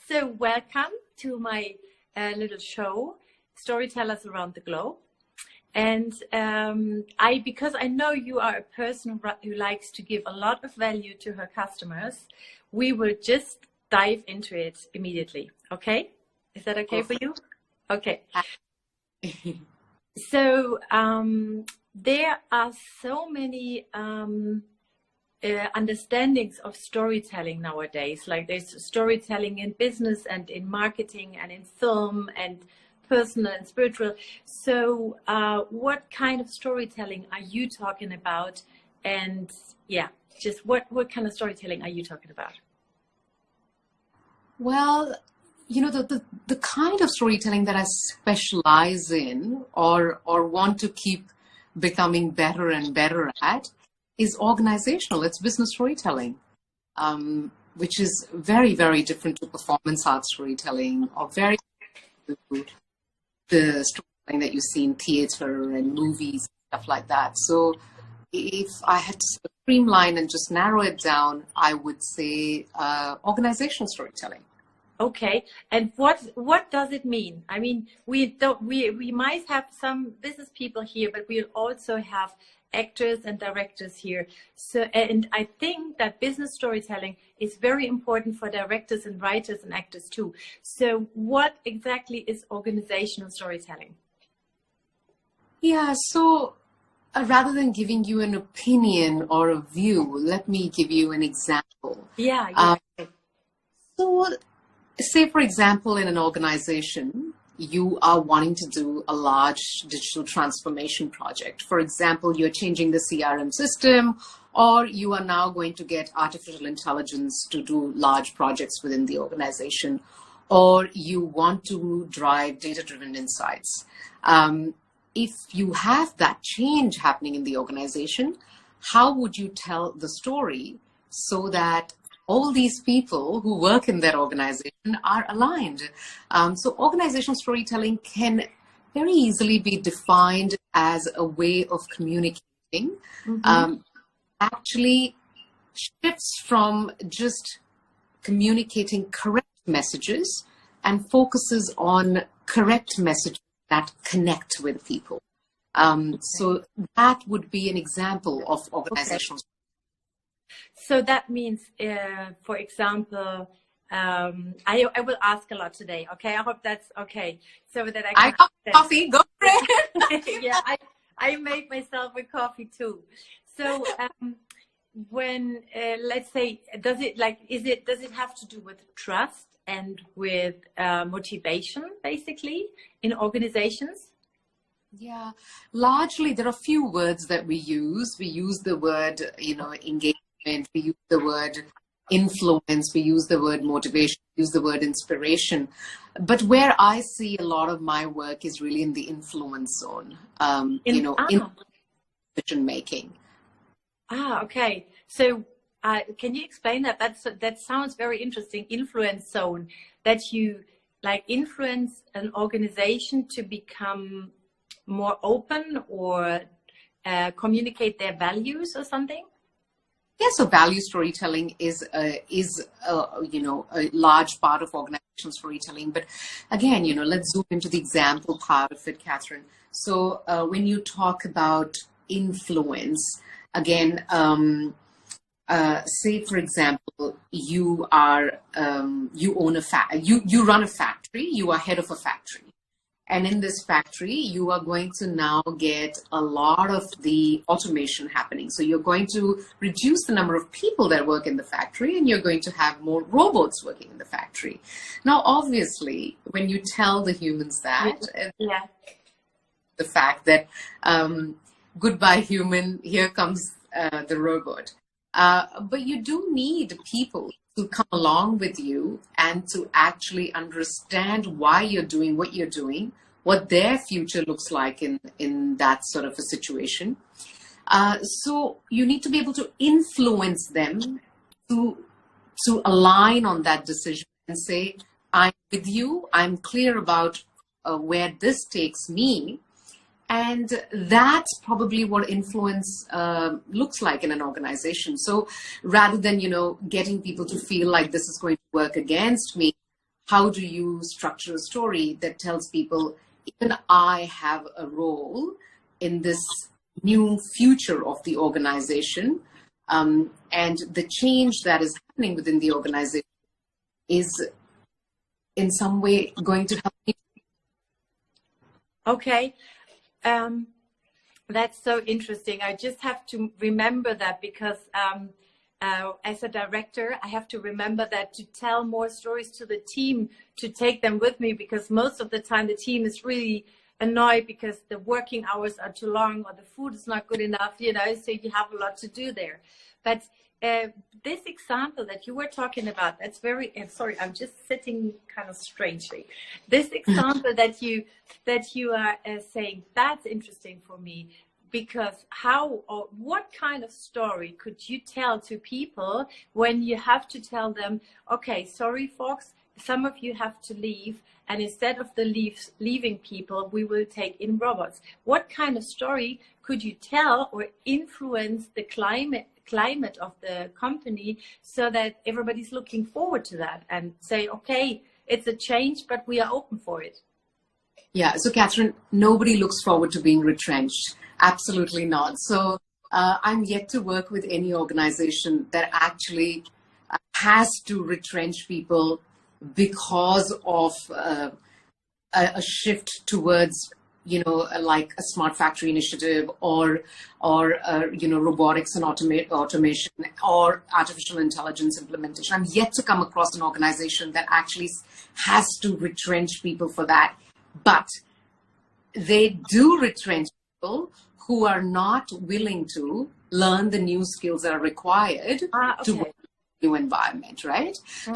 So welcome to my little show, Storytellers Around the Globe. And because I know you are a person who likes to give a lot of value to her customers, we will just dive into it immediately. Okay? Is that okay for you? Okay. So there are so many understandings of storytelling nowadays. Like there's storytelling in business and in marketing and in film and personal and spiritual. So what kind of storytelling are you talking about? And yeah, just what kind of storytelling are you talking about? Well, you know, the kind of storytelling that I specialize in or want to keep becoming better and better at is organizational. It's business storytelling, which is very, very different to performance art storytelling, or very different to the storytelling that you see in theater and movies, stuff like that. So if I had to streamline and just narrow it down, I would say organizational storytelling. Okay, and what does it mean? I mean, we might have some business people here, but we'll also have actors and directors here. So, and I think that business storytelling is very important for directors and writers and actors too. So, what exactly is organizational storytelling? Yeah, so rather than giving you an opinion or a view, let me give you an example. Yeah. So, say, for example, in an organization, you are wanting to do a large digital transformation project. For example, you're changing the CRM system, or you are now going to get artificial intelligence to do large projects within the organization, or you want to drive data-driven insights. If you have that change happening in the organization, how would you tell the story so that all these people who work in that organization are aligned? So organizational storytelling can very easily be defined as a way of communicating. Actually shifts from just communicating correct messages and focuses on correct messages that connect with people. So that would be an example of organizational. So that means, for example, I will ask a lot today. Okay, I hope that's okay. So that I got coffee. Go for it. Yeah, I make myself a coffee too. So when let's say, does it have to do with trust and with motivation, basically, in organizations? Yeah, largely there are a few words that we use. We use the word, engagement. We use the word influence. We use the word motivation. We use the word inspiration. But where I see a lot of my work is really in the influence zone. In decision making. Okay. So can you explain that? That sounds very interesting. Influence zone, that you influence an organization to become more open or communicate their values or something. Yeah, so value storytelling is a large part of organizational storytelling. But again, let's zoom into the example part of it, Catherine. So when you talk about influence, again, say for example, you are you own you run a factory. You are head of a factory. And in this factory, you are going to now get a lot of the automation happening. So you're going to reduce the number of people that work in the factory, and you're going to have more robots working in the factory. Now, obviously, when you tell the humans that, the fact that goodbye human, here comes the robot. But you do need people to come along with you and to actually understand why you're doing what you're doing, what their future looks like in that sort of a situation. So you need to be able to influence them to align on that decision and say, I'm with you, I'm clear about where this takes me. And that's probably what influence looks like in an organization. So rather than, getting people to feel like this is going to work against me, how do you structure a story that tells people, even I have a role in this new future of the organization, and the change that is happening within the organization is in some way going to help me. Okay. That's so interesting. I just have to remember that because as a director, I have to remember that to tell more stories to the team, to take them with me, because most of the time the team is really annoyed because the working hours are too long or the food is not good enough, you know, so you have a lot to do there. But this example that you were talking about, that's very, sorry, I'm just sitting kind of strangely. This example that you are saying, that's interesting for me, because how or what kind of story could you tell to people when you have to tell them, okay, sorry, folks, some of you have to leave, and instead of the leaving people, we will take in robots. What kind of story could you tell or influence the climate of the company so that everybody's looking forward to that and say, okay, it's a change, but we are open for it? Yeah, so Catherine, nobody looks forward to being retrenched. Absolutely not. So I'm yet to work with any organization that actually has to retrench people because of a shift towards, you know, like a smart factory initiative or you know, robotics and automation or artificial intelligence implementation. I'm yet to come across an organization that actually has to retrench people for that. But they do retrench people who are not willing to learn the new skills that are required to work in a new environment, right? So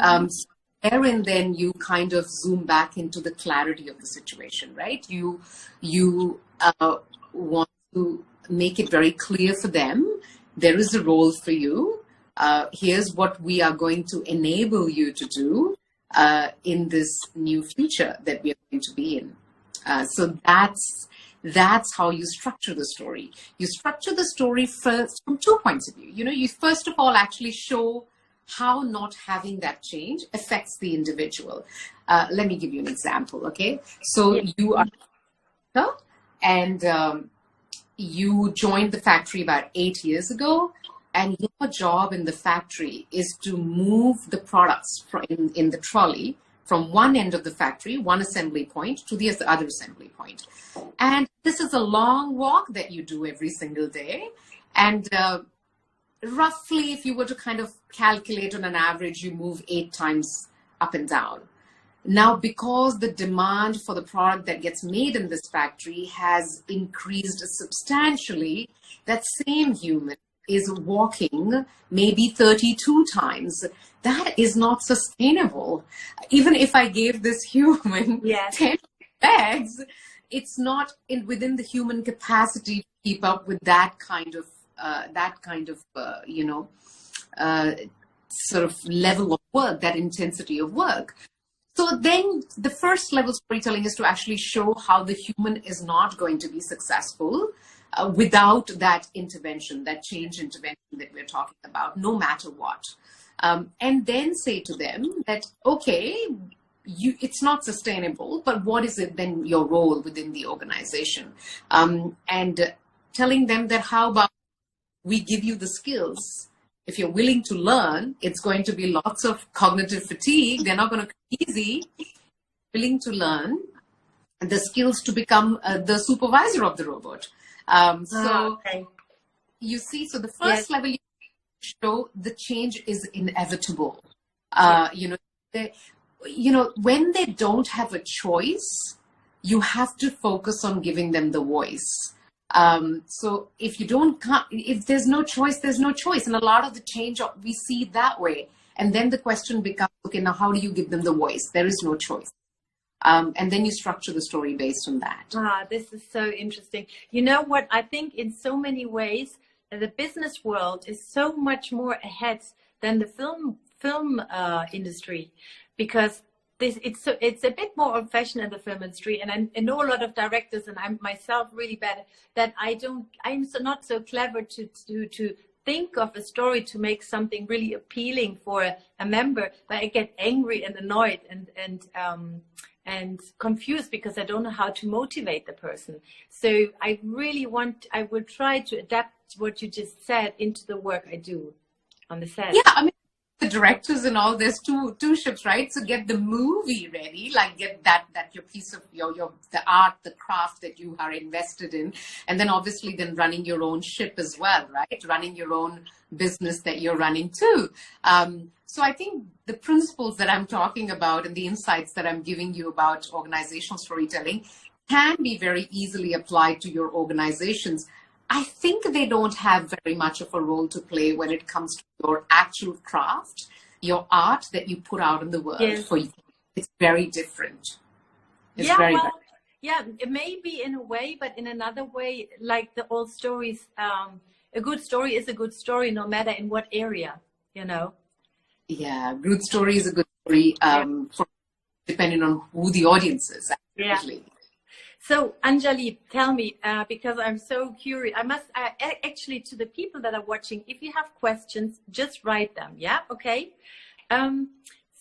therein, then you kind of zoom back into the clarity of the situation, right? You want to make it very clear for them, there is a role for you. Here's what we are going to enable you to do in this new future that we are going to be in. So that's how you structure the story. You structure the story first from 2 points of view. You know, you first of all actually show how not having that change affects the individual. Let me give you an example, okay? So you are and you joined the factory about 8 years ago, and your job in the factory is to move the products in the trolley from one end of the factory, one assembly point, to the other assembly point. And this is a long walk that you do every single day. And roughly, if you were to kind of calculate on an average, you move 8 times up and down. Now, because the demand for the product that gets made in this factory has increased substantially, that same human is walking maybe 32 times. That is not sustainable. Even if I gave this human 10 bags, it's not within the human capacity to keep up with that kind of you know, sort of level of work, that intensity of work. So then the first level storytelling is to actually show how the human is not going to be successful without that intervention, that change intervention that we're talking about, no matter what. And then say to them that, okay, it's not sustainable, but what is it then your role within the organization? And telling them that how about we give you the skills. If you're willing to learn, it's going to be lots of cognitive fatigue. They're not going to be easy. Willing to learn the skills to become the supervisor of the robot. You see, so the first level, you show the change is inevitable. You know, when they don't have a choice, you have to focus on giving them the voice. So if there's no choice, there's no choice. And a lot of the change we see that way. And then the question becomes, okay, now how do you give them the voice? There is no choice. And then you structure the story based on that. This is so interesting. You know what? I think in so many ways, the business world is so much more ahead than the film industry, because it's a bit more old-fashioned in the film industry, and I know a lot of directors, and I'm myself really bad that I'm not so clever to think of a story to make something really appealing for a member, but I get angry and annoyed and confused because I don't know how to motivate the person. So I will try to adapt what you just said into the work I do on the set. Yeah, I mean, the directors and all, there's two ships, right? So get the movie ready, like get that your piece of the art, the craft that you are invested in, and then obviously then running your own ship as well, right? Running your own business that you're running too. So I think the principles that I'm talking about and the insights that I'm giving you about organizational storytelling can be very easily applied to your organizations. I think they don't have very much of a role to play when it comes to your actual craft, your art that you put out in the world. Yes. For you. It's very different. It's yeah, very well, different. yeah, it may be in a way, but in another way, like the old stories, a good story is a good story no matter in what area, you know. Yeah, good story is a good story, depending on who the audience is, actually. Yeah. So, Anjali, tell me, because I'm so curious, I must actually, to the people that are watching, if you have questions, just write them. Yeah. Okay.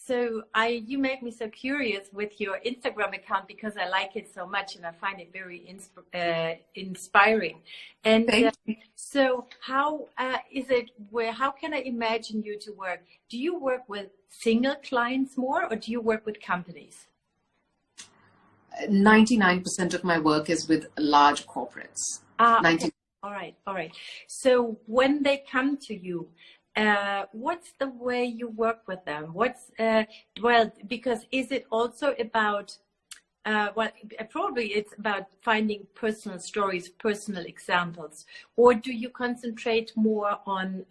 So you make me so curious with your Instagram account because I like it so much and I find it very inspiring. And so how how can I imagine you to work? Do you work with single clients more or do you work with companies? 99% of my work is with large corporates. Okay. All right. So when they come to you, what's the way you work with them? Because is it also about, probably it's about finding personal stories, personal examples, or do you concentrate more on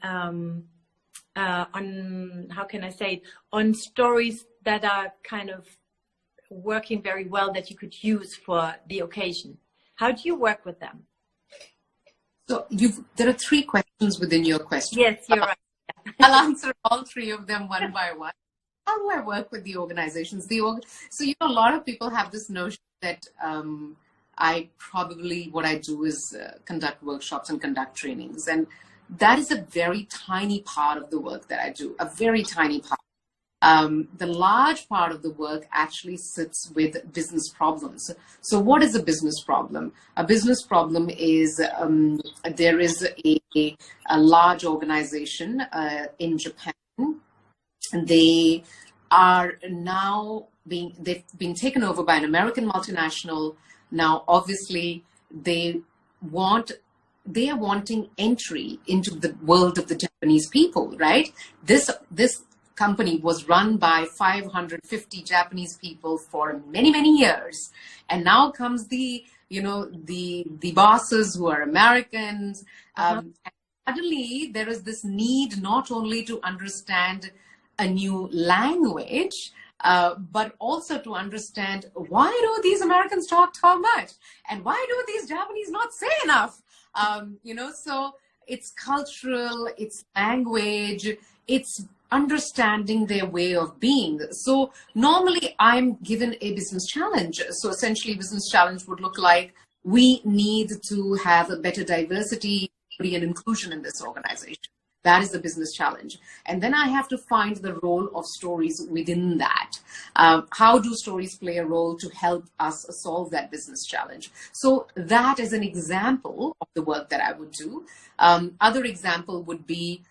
how can I say it, on stories that are kind of working very well that you could use for the occasion? How do you work with them? So there are 3 questions within your question. Yes, you're right. I'll answer all 3 of them one by one. How do I work with the organizations? So, a lot of people have this notion that what I do is conduct workshops and conduct trainings. And that is a very tiny part of the work that I do, a very tiny part. The large part of the work actually sits with business problems. So what is a business problem? A business problem is there is a large organization in Japan. They are now they've been taken over by an American multinational. Now, obviously, they are wanting entry into the world of the Japanese people, right? This company was run by 550 Japanese people for many, many years. And now comes the bosses who are Americans. And suddenly there is this need not only to understand a new language, but also to understand why do these Americans talk so much? And why do these Japanese not say enough? So it's cultural, it's language, it's understanding their way of being. So normally I'm given a business challenge. So essentially business challenge would look like we need to have a better diversity, equity, and inclusion in this organization. That is the business challenge. And then I have to find the role of stories within that. How do stories play a role to help us solve that business challenge? So that is an example of the work that I would do. Other example would be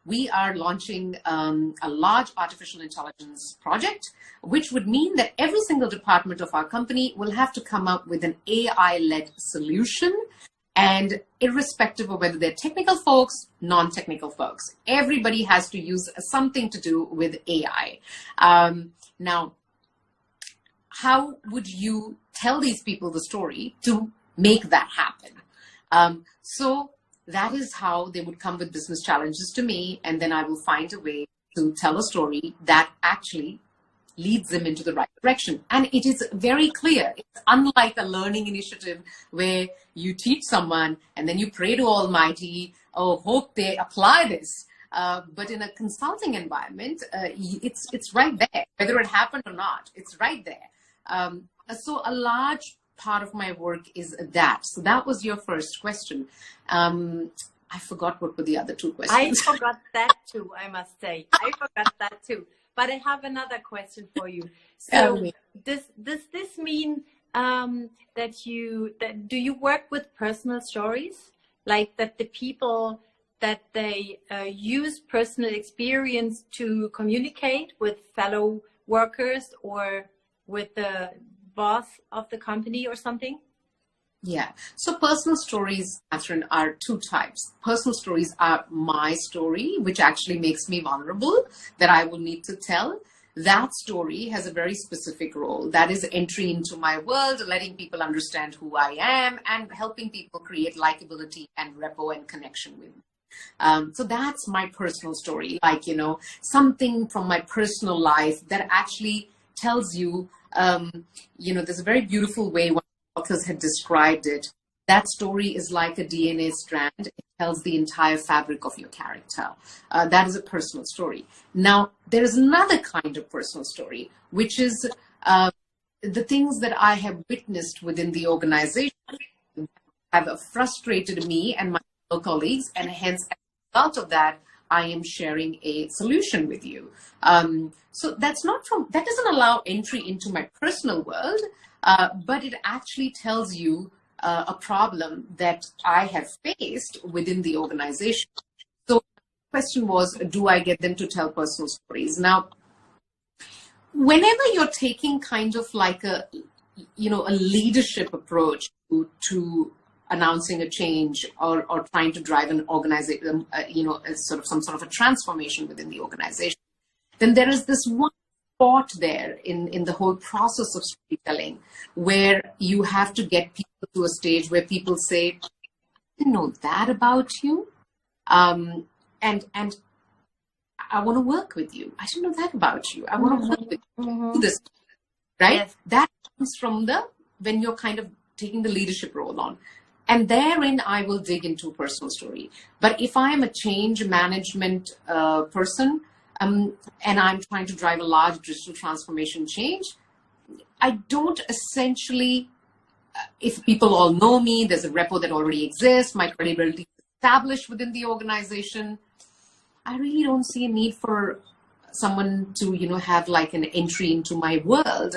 we are launching a large artificial intelligence project, which would mean that every single department of our company will have to come up with an AI-led solution. And irrespective of whether they're technical folks, non-technical folks, everybody has to use something to do with AI. Now, how would you tell these people the story to make that happen? So that is how they would come with business challenges to me, and then I will find a way to tell a story that actually leads them into the right direction. And it is very clear. It's unlike a learning initiative where you teach someone and then you pray to Almighty, hope they apply this. But in a consulting environment, it's right there, whether it happened or not, it's right there. So a large part of my work is that. So that was your first question. I forgot what were the other two I questions. forgot that too, I must say. I forgot that too. But I have another question for you. So does this mean do you work with personal stories? Like that the people that they use personal experience to communicate with fellow workers or with the boss of the company or something? Yeah. So personal stories, Catherine, are two types. Personal stories are my story, which actually makes me vulnerable, that I will need to tell. That story has a very specific role. That is entry into my world, letting people understand who I am, and helping people create likability and rapport and connection with me. So that's my personal story, like, something from my personal life that actually tells you, there's a very beautiful way one authors had described it. That story is like a DNA strand. It tells the entire fabric of your character. That is a personal story. Now, there is another kind of personal story, which is the things that I have witnessed within the organization have frustrated me and my fellow colleagues, and hence, as a result of that, I am sharing a solution with you. So that doesn't allow entry into my personal world, but it actually tells you a problem that I have faced within the organization. So the question was, do I get them to tell personal stories? Now, whenever you're taking kind of like a leadership approach to announcing a change or trying to drive an organization, some sort of a transformation within the organization, then there is this one spot there in the whole process of storytelling where you have to get people to a stage where people say, I didn't know that about you. And I want to work with you. I didn't know that about you. I want to work with you. Do this, right? Yes. That comes from when you're kind of taking the leadership role on. And therein, I will dig into a personal story. But if I am a change management person, and I'm trying to drive a large digital transformation change, I don't essentially, if people all know me, there's a repo that already exists, my credibility is established within the organization, I really don't see a need for someone to, have like an entry into my world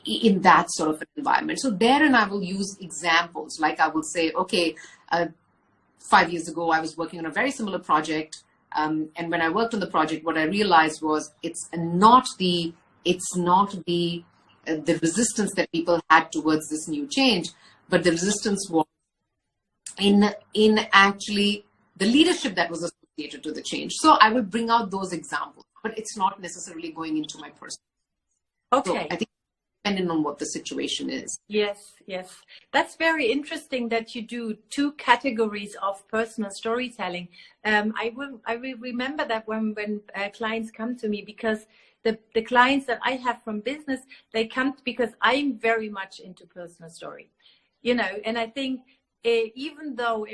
in that sort of an environment. So therein I will use examples. Like I will say, okay, 5 years ago, I was working on a very similar project. And when I worked on the project, what I realized was it's not the resistance that people had towards this new change, but the resistance was in actually the leadership that was associated to the change. So I will bring out those examples, but it's not necessarily going into my personal. Okay. So I think depending on what the situation is. Yes. That's very interesting that you do two categories of personal storytelling. I will remember that when clients come to me, because the clients that I have from business, they come because I'm very much into personal story, and I think even though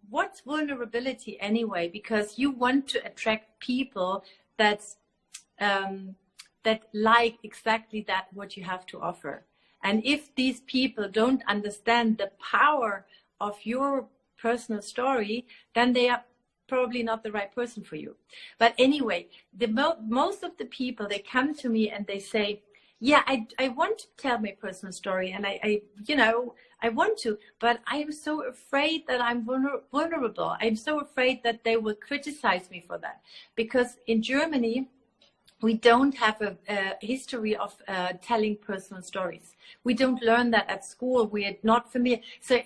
what's vulnerability anyway, because you want to attract people that like exactly that, what you have to offer. And if these people don't understand the power of your personal story, then they are probably not the right person for you. But anyway, most of the people, they come to me and they say, yeah, I want to tell my personal story, and I want to, but I'm so afraid that I'm vulnerable. I'm so afraid that they will criticize me for that. Because in Germany, we don't have a history of telling personal stories. We don't learn that at school. We are not familiar. So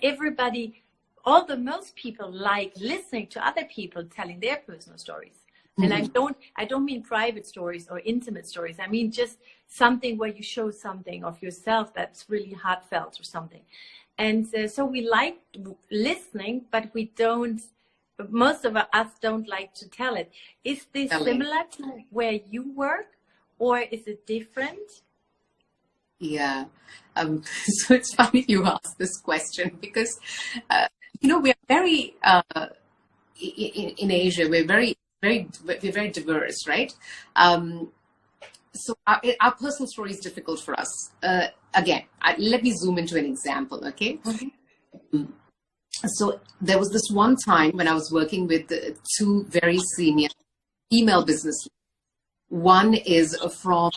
most people like listening to other people telling their personal stories. Mm-hmm. And I don't mean private stories or intimate stories. I mean just something where you show something of yourself that's really heartfelt or something. And so we like listening, but most of us don't like to tell it. Is this similar to where you work, or is it different? Yeah. So it's funny you asked this question because, we are very, in Asia, we're very diverse, right? So our personal story is difficult for us. Again, let me zoom into an example, okay? Mm-hmm. So there was this one time when I was working with two very senior female business leaders. One is from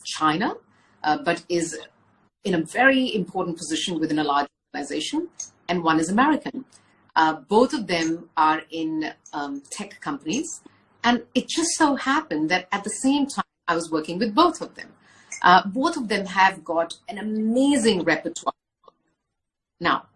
China, but is in a very important position within a large organization, and one is American. Both of them are in tech companies, and it just so happened that at the same time I was working with both of them. Both of them have got an amazing repertoire. Now,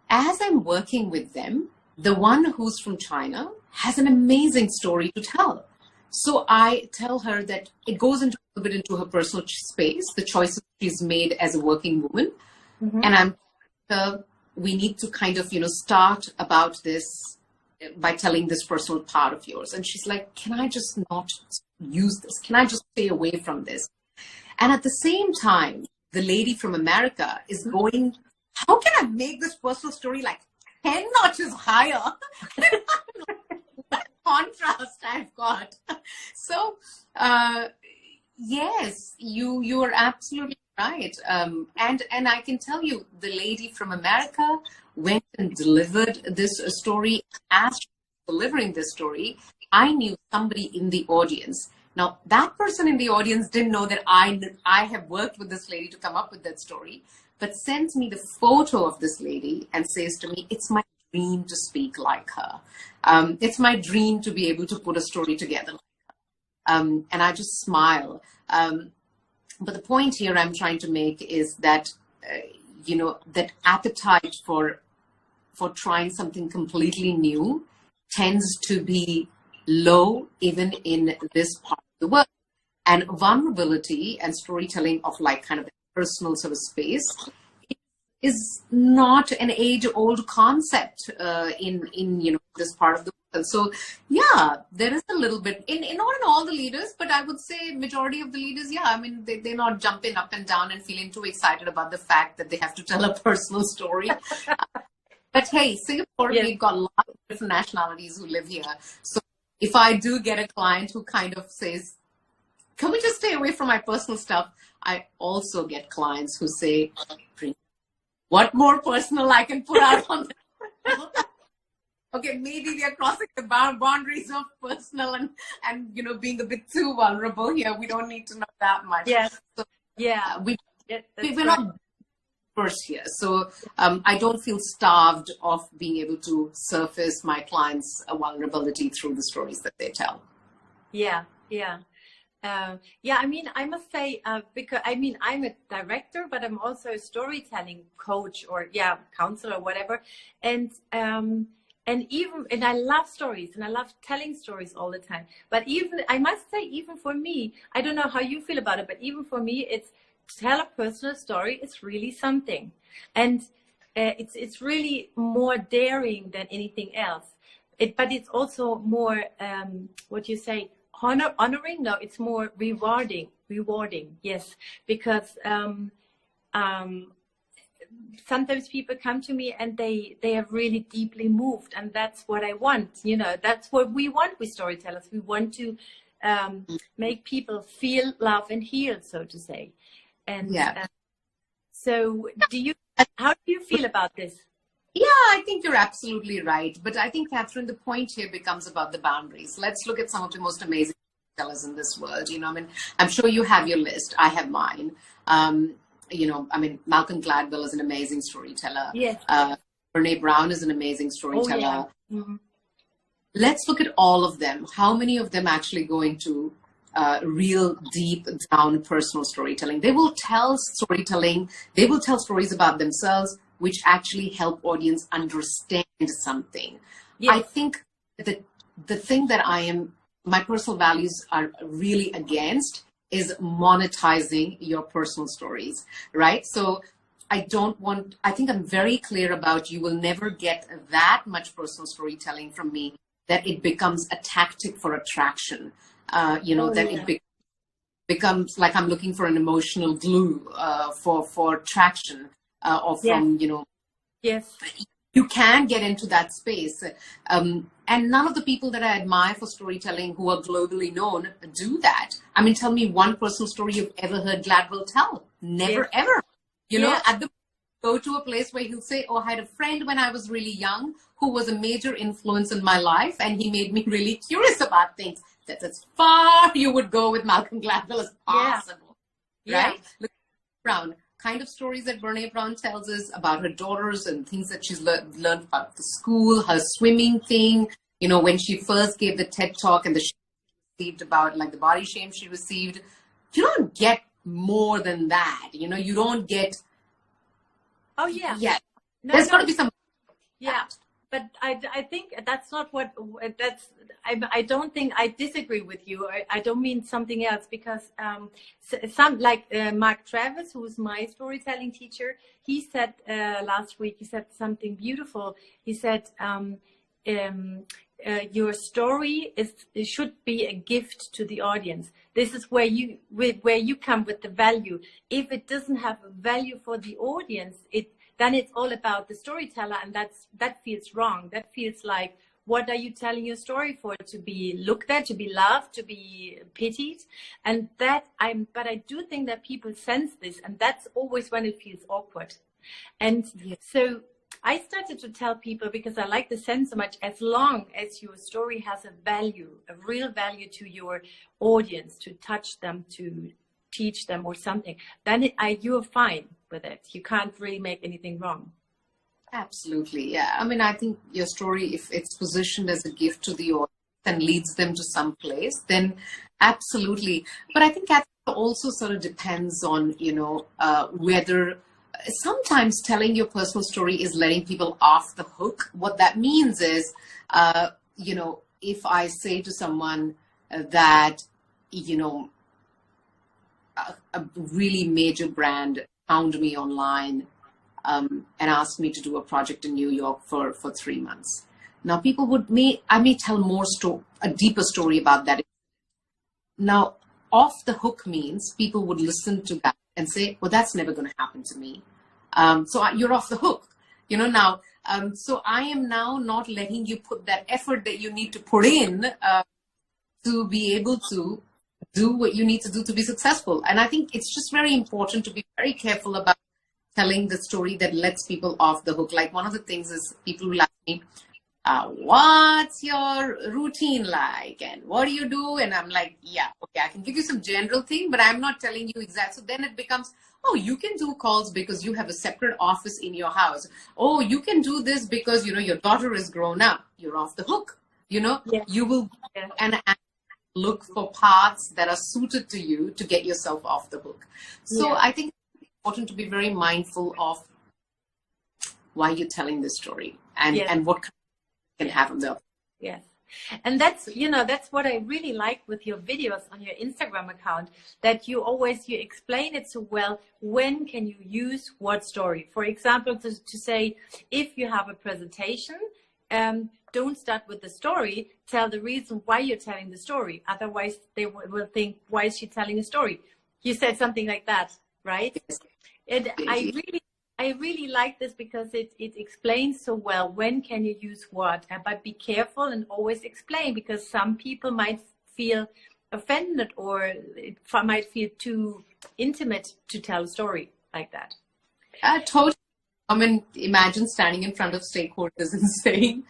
as I'm working with them, the one who's from China has an amazing story to tell. So I tell her that it goes into a bit into her personal space, the choices she's made as a working woman. Mm-hmm. And we need to kind of, start about this by telling this personal part of yours. And she's like, can I just not use this? Can I just stay away from this? And at the same time, the lady from America is going, how can I make this personal story like 10 notches higher? What contrast I've got. So, yes, you are absolutely right. And I can tell you, the lady from America went and delivered this story. As she was delivering this story, I knew somebody in the audience. Now, that person in the audience didn't know that I have worked with this lady to come up with that story, but sends me the photo of this lady and says to me, it's my dream to speak like her. It's my dream to be able to put a story together like her. And I just smile. But the point here I'm trying to make is that, that appetite for trying something completely new tends to be low even in this part of the world. And vulnerability and storytelling of like kind of personal sort of space is not an age-old concept in this part of the world. So yeah, there is a little bit not in all the leaders, but I would say majority of the leaders, yeah, I mean they're not jumping up and down and feeling too excited about the fact that they have to tell a personal story. But hey, Singapore, yes. We've got lots of different nationalities who live here. So if I do get a client who kind of says, can we just stay away from my personal stuff? I also get clients who say, what more personal I can put out on this? Okay, maybe we are crossing the boundaries of personal and being a bit too vulnerable here. We don't need to know that much. Yes. So, yeah. We're not first here. So I don't feel starved of being able to surface my clients' vulnerability through the stories that they tell. Yeah. I mean, I must say, because I'm a director, but I'm also a storytelling coach or counselor or whatever. And I love stories and I love telling stories all the time. But I must say, even for me, I don't know how you feel about it, but even for me, it's to tell a personal story is really something. And it's really more daring than anything else. But it's also more, what you say, honoring. No, it's more rewarding. Yes, because sometimes people come to me and they are really deeply moved, and that's what I want. That's what we want with storytellers. We want to make people feel, love, and heal, so to say. And so, how do you feel about this? Yeah, I think you're absolutely right. But I think, Catherine, the point here becomes about the boundaries. Let's look at some of the most amazing storytellers in this world. I'm sure you have your list. I have mine. Malcolm Gladwell is an amazing storyteller. Yes. Brene Brown is an amazing storyteller. Oh, yeah. Mm-hmm. Let's look at all of them. How many of them actually go into real deep down personal storytelling? They will tell storytelling. They will tell stories about themselves, which actually help audience understand something. Yes. I think that the thing that my personal values are really against is monetizing your personal stories, right? So I think I'm very clear about you will never get that much personal storytelling from me that it becomes a tactic for attraction, it becomes like I'm looking for an emotional glue for traction. Or from, Yes. You can get into that space. And none of the people that I admire for storytelling who are globally known do that. I mean, tell me one personal story you've ever heard Gladwell tell. Never, ever. At the go to a place where he'll say, oh, I had a friend when I was really young who was a major influence in my life, and he made me really curious about things. That's as far you would go with Malcolm Gladwell as possible, right? Look around. Kind of stories that Brene Brown tells us about her daughters and things that she's learned about the school, her swimming thing, you know, when she first gave the TED talk and the shame she received about like the body shame she received. You don't get more than that, you know, you don't get. Oh yeah. Yeah. No, There's got to be some. Yeah. But I think that's not what I don't think I disagree with you. I don't mean something else, because some like Mark Travis, who's my storytelling teacher, he said last week, he said something beautiful. He said, your story it should be a gift to the audience. This is where you come with the value. If it doesn't have a value for the audience, then it's all about the storyteller, and that feels wrong. That feels like, what are you telling your story for? To be looked at, to be loved, to be pitied, and but I do think that people sense this, and that's always when it feels awkward. And so I started to tell people, because I like the sense so much, as long as your story has a value, a real value to your audience, to touch them, to teach them or something, then you're fine with it. You can't really make anything wrong. Absolutely. Yeah. I mean, I think your story, if it's positioned as a gift to the audience and leads them to some place, then absolutely. But I think that also sort of depends on, you know, whether sometimes telling your personal story is letting people off the hook. What that means is, you know, if I say to someone that, you know, a really major brand found me online and asked me to do a project in New York for 3 months. Now, people I may tell a deeper story about that. Now, off the hook means people would listen to that and say, well, that's never going to happen to me. So you're off the hook, you know, now. So I am now not letting you put that effort that you need to put in to be able to do what you need to do to be successful. And I think it's just very important to be very careful about telling the story that lets people off the hook. Like, one of the things is people will ask me, what's your routine like? And what do you do? And I'm like, yeah, okay, I can give you some general thing, but I'm not telling you exact. So then it becomes, oh, you can do calls because you have a separate office in your house. Oh, you can do this because, you know, your daughter is grown up. You're off the hook. You know, you will and look for paths that are suited to you to get yourself off the hook. So I think it's important to be very mindful of why you're telling this story and what can happen there. Yes. And that's, you know, that's what I really like with your videos on your Instagram account, that you explain it so well. When can you use what story? For example, to say, if you have a presentation, don't start with the story, tell the reason why you're telling the story. Otherwise, they will think, why is she telling a story? You said something like that, right? Yes. And I really like this because it explains so well when can you use what, but be careful and always explain, because some people might feel offended or it might feel too intimate to tell a story like that. Totally. I mean, imagine standing in front of stakeholders and saying,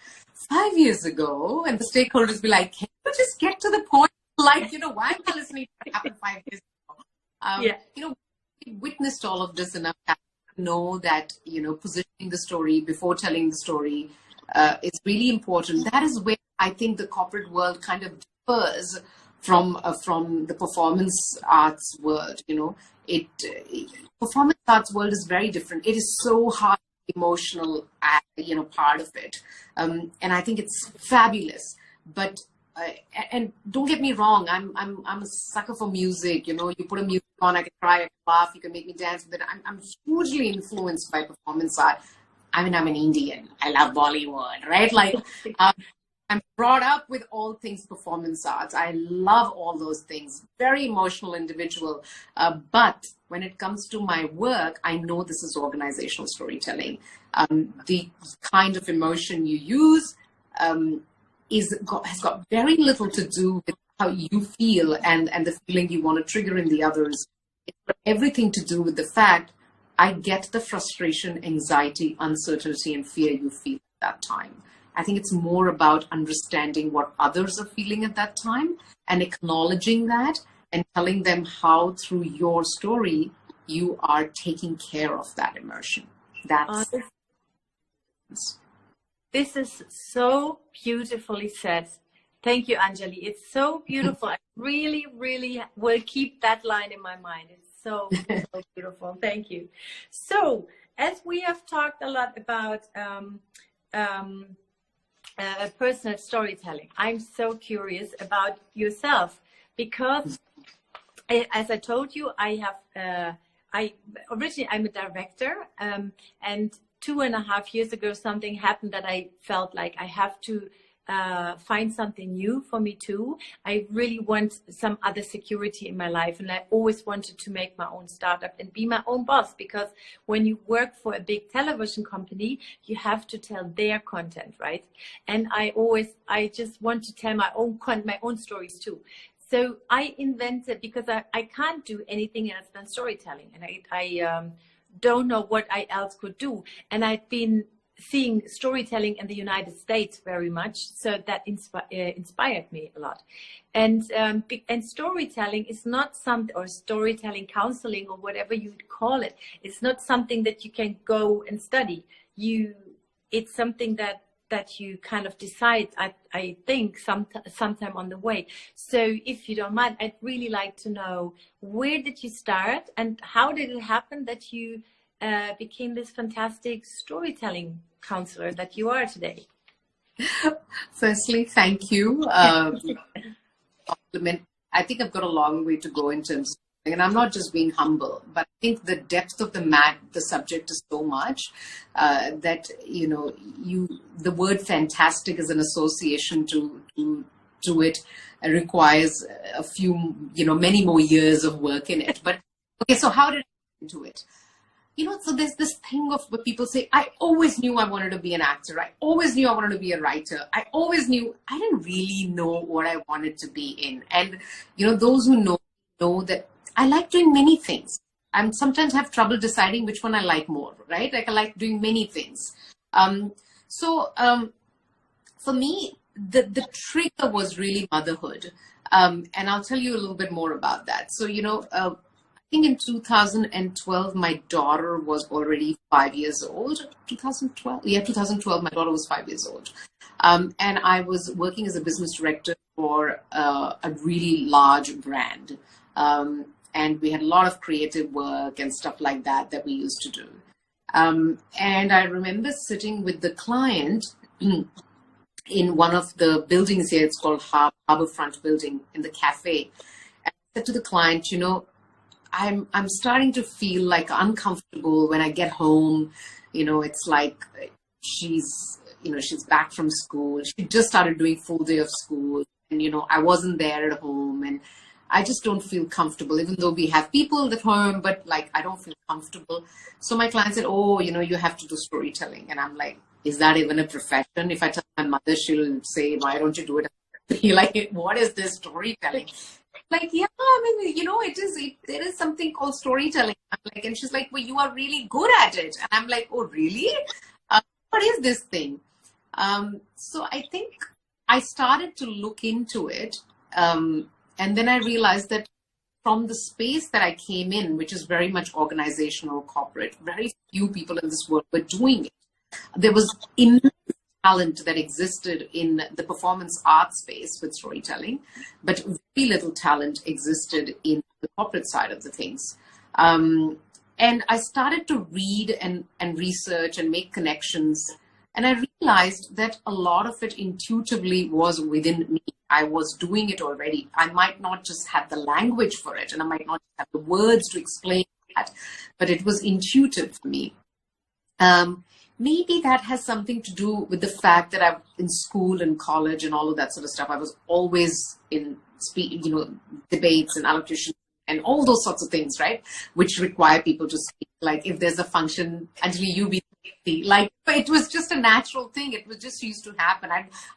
5 years ago, and the stakeholders be like, can you just get to the point? Like, you know, why am I listening to what happened 5 years ago? You know, we witnessed all of this enough to know that, you know, positioning the story before telling the story is really important. That is where I think the corporate world kind of differs from the performance arts world. You know, performance arts world is very different. It is so hard, emotional, you know, part of it, and I think it's fabulous. But and don't get me wrong, I'm a sucker for music. You know, you put a music on, I can cry, I can laugh, you can make me dance with it. I'm hugely influenced by performance art. I mean, I'm an Indian. I love Bollywood, right? Like, I'm brought up with all things performance arts. I love all those things. Very emotional individual. But when it comes to my work, I know this is organizational storytelling. The kind of emotion you use has got very little to do with how you feel and the feeling you want to trigger in the others. It's got everything to do with the fact I get the frustration, anxiety, uncertainty, and fear you feel at that time. I think it's more about understanding what others are feeling at that time and acknowledging that and telling them how through your story you are taking care of that emotion. That's this is so beautifully said. Thank you, Anjali. It's so beautiful. I really, really will keep that line in my mind. It's so, so beautiful. Thank you. So, as we have talked a lot about personal storytelling, I'm so curious about yourself because, as I told you, originally I'm a director, and 2.5 years ago something happened that I felt like I have to find something new for me too. I really want some other security in my life, and I always wanted to make my own startup and be my own boss, because when you work for a big television company, you have to tell their content, right? And I just want to tell my own stories too. So I invented, because I can't do anything else than storytelling, and I don't know what I else could do. And I've been seeing storytelling in the United States very much, so that inspired me a lot. And storytelling is not or storytelling counseling or whatever you'd call it. It's not something that you can go and study. It's something that you kind of decide, I think, sometime on the way. So if you don't mind, I'd really like to know, where did you start and how did it happen that you became this fantastic storytelling counselor that you are today? Firstly, thank you. Compliment. I think I've got a long way to go in terms of, and I'm not just being humble, but I think the depth of the subject is so much that, the word fantastic as an association to it requires a few, many more years of work in it. But okay, so how did I get into it? So there's this thing of where people say, I always knew I wanted to be an actor. I always knew I wanted to be a writer. I always knew. I didn't really know what I wanted to be in. And, those who know that I like doing many things. I sometimes have trouble deciding which one I like more, right? Like I like doing many things. For me, the trigger was really motherhood. And I'll tell you a little bit more about that. So, I think in 2012, my daughter was already 5 years old. 2012? Yeah, 2012, my daughter was 5 years old. And I was working as a business director for a really large brand. And we had a lot of creative work and stuff like that we used to do. And I remember sitting with the client in one of the buildings here. It's called Harbourfront Building, in the cafe. And I said to the client, I'm starting to feel like uncomfortable when I get home. It's like she's back from school. She just started doing full day of school. And, I wasn't there at home. And I just don't feel comfortable, even though we have people at home, but like, I don't feel comfortable. So my client said, oh, you have to do storytelling. And I'm like, is that even a profession? If I tell my mother, she'll say, why don't you do it? Like, what is this storytelling? Like, yeah, I mean, there is something called storytelling. I'm like, and she's like, well, you are really good at it. And I'm like, oh, really? What is this thing? So I think I started to look into it. And then I realized that from the space that I came in, which is very much organizational, corporate, very few people in this world were doing it. There was immense talent that existed in the performance art space with storytelling, but very little talent existed in the corporate side of the things. And I started to read and research and make connections. And I realized that a lot of it intuitively was within me. I was doing it already. I might not just have the language for it, and I might not have the words to explain that, but it was intuitive for me. Maybe that has something to do with the fact that I'm in school and college and all of that sort of stuff. I was always in debates and allocution and all those sorts of things, right? Which require people to speak. Like if there's a function, Anjali, you be like, it was just a natural thing. It was just used to happen.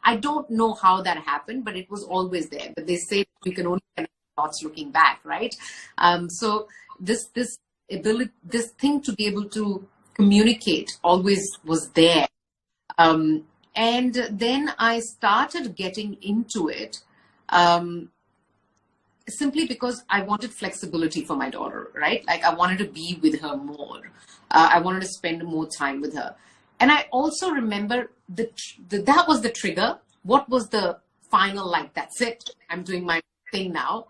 I don't know how that happened, but it was always there. But they say you can only connect dots looking back, right? So this ability, this thing to be able to communicate always was there. And then I started getting into it simply because I wanted flexibility for my daughter, right? Like I wanted to be with her more. I wanted to spend more time with her. And I also remember that was the trigger. What was the final, like, that's it, I'm doing my thing now,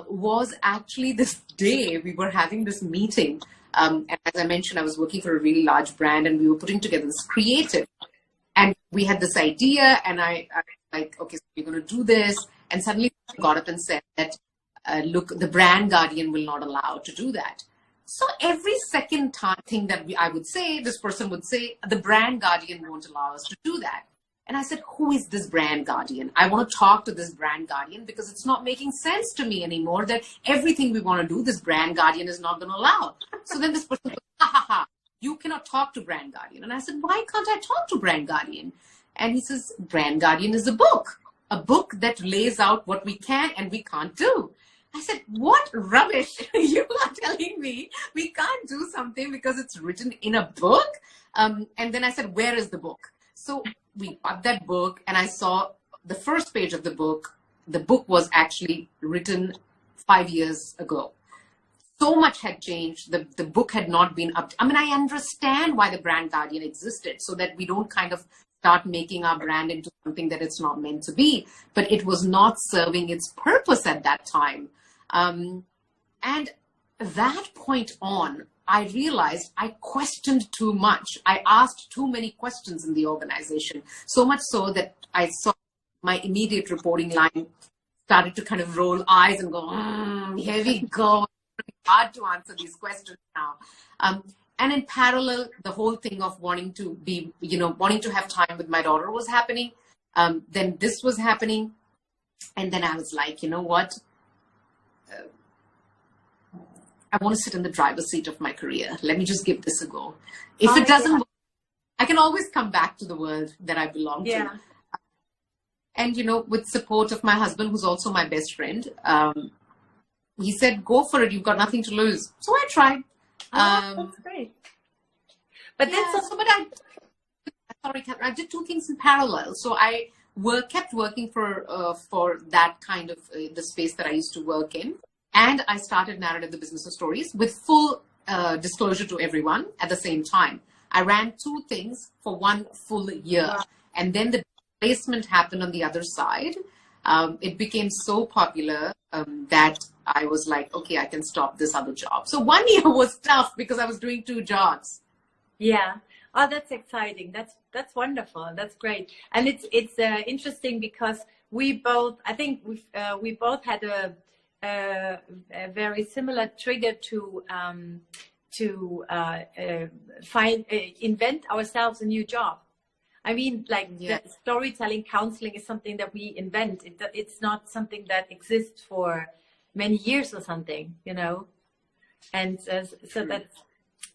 was actually this day we were having this meeting. And as I mentioned, I was working for a really large brand and we were putting together this creative. And we had this idea and I like, okay, so we're going to do this. And suddenly I got up and said that, look, the brand guardian will not allow to do that. So every second thing that I would say, this person would say, the brand guardian won't allow us to do that. And I said, who is this brand guardian? I want to talk to this brand guardian because it's not making sense to me anymore that everything we want to do, this brand guardian is not going to allow. So then this person goes, ha ha ha, you cannot talk to brand guardian. And I said, why can't I talk to brand guardian? And he says, brand guardian is a book that lays out what we can and we can't do. I said, what rubbish you are telling me we can't do something because it's written in a book? And then I said, where is the book? So we got that book and I saw the first page of the book. The book was actually written 5 years ago. So much had changed. The book had not been up. I mean, I understand why the brand guardian existed so that we don't kind of start making our brand into something that it's not meant to be, but it was not serving its purpose at that time. And that point on, I realized I questioned too much. I asked too many questions in the organization, so much so that I saw my immediate reporting line started to kind of roll eyes and go, here we go. It's hard to answer these questions now. And in parallel, the whole thing of wanting to be, wanting to have time with my daughter was happening. Then this was happening. And then I was like, you know what? I want to sit in the driver's seat of my career. Let me just give this a go. If it doesn't work, I can always come back to the world that I belong to. And, with support of my husband, who's also my best friend, he said, go for it. You've got nothing to lose. So I tried. That's great. But I did two things in parallel. So I kept working for that kind of the space that I used to work in. And I started Narrative, the Business of Stories, with full disclosure to everyone at the same time. I ran two things for 1 full year. Wow. And then the placement happened on the other side. It became so popular that I was like, okay, I can stop this other job. So 1 year was tough because I was doing 2 jobs. Yeah. Oh, that's exciting. That's wonderful. That's great. And it's interesting because we both both had a very similar trigger to invent ourselves a new job. I mean, the storytelling counseling is something that we invent. It's not something that exists for many years or something, And so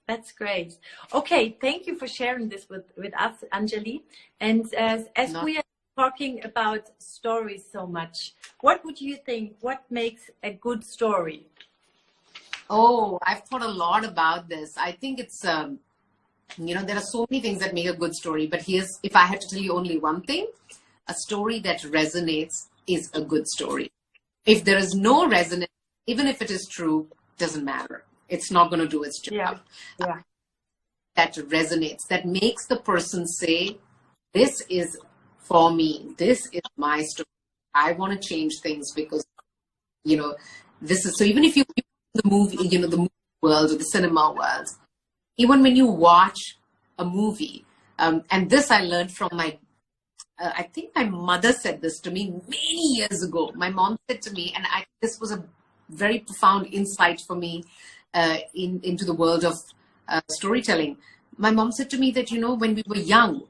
that's great. Okay, thank you for sharing this with us, Anjali. And as we are talking about stories so much, what would you think? What makes a good story? Oh, I've thought a lot about this. I think it's, there are so many things that make a good story. But if I had to tell you only one thing, a story that resonates is a good story. If there is no resonance, even if it is true, doesn't matter. It's not going to do its job. Yeah. That resonates, that makes the person say, this is for me. This is my story. I want to change things because, this is, so even if you the movie, the movie world or the cinema world, even when you watch a movie, and this I learned from I think my mother said this to me many years ago. My mom said to me, and this was a very profound insight for me into the world of storytelling. My mom said to me that, when we were young,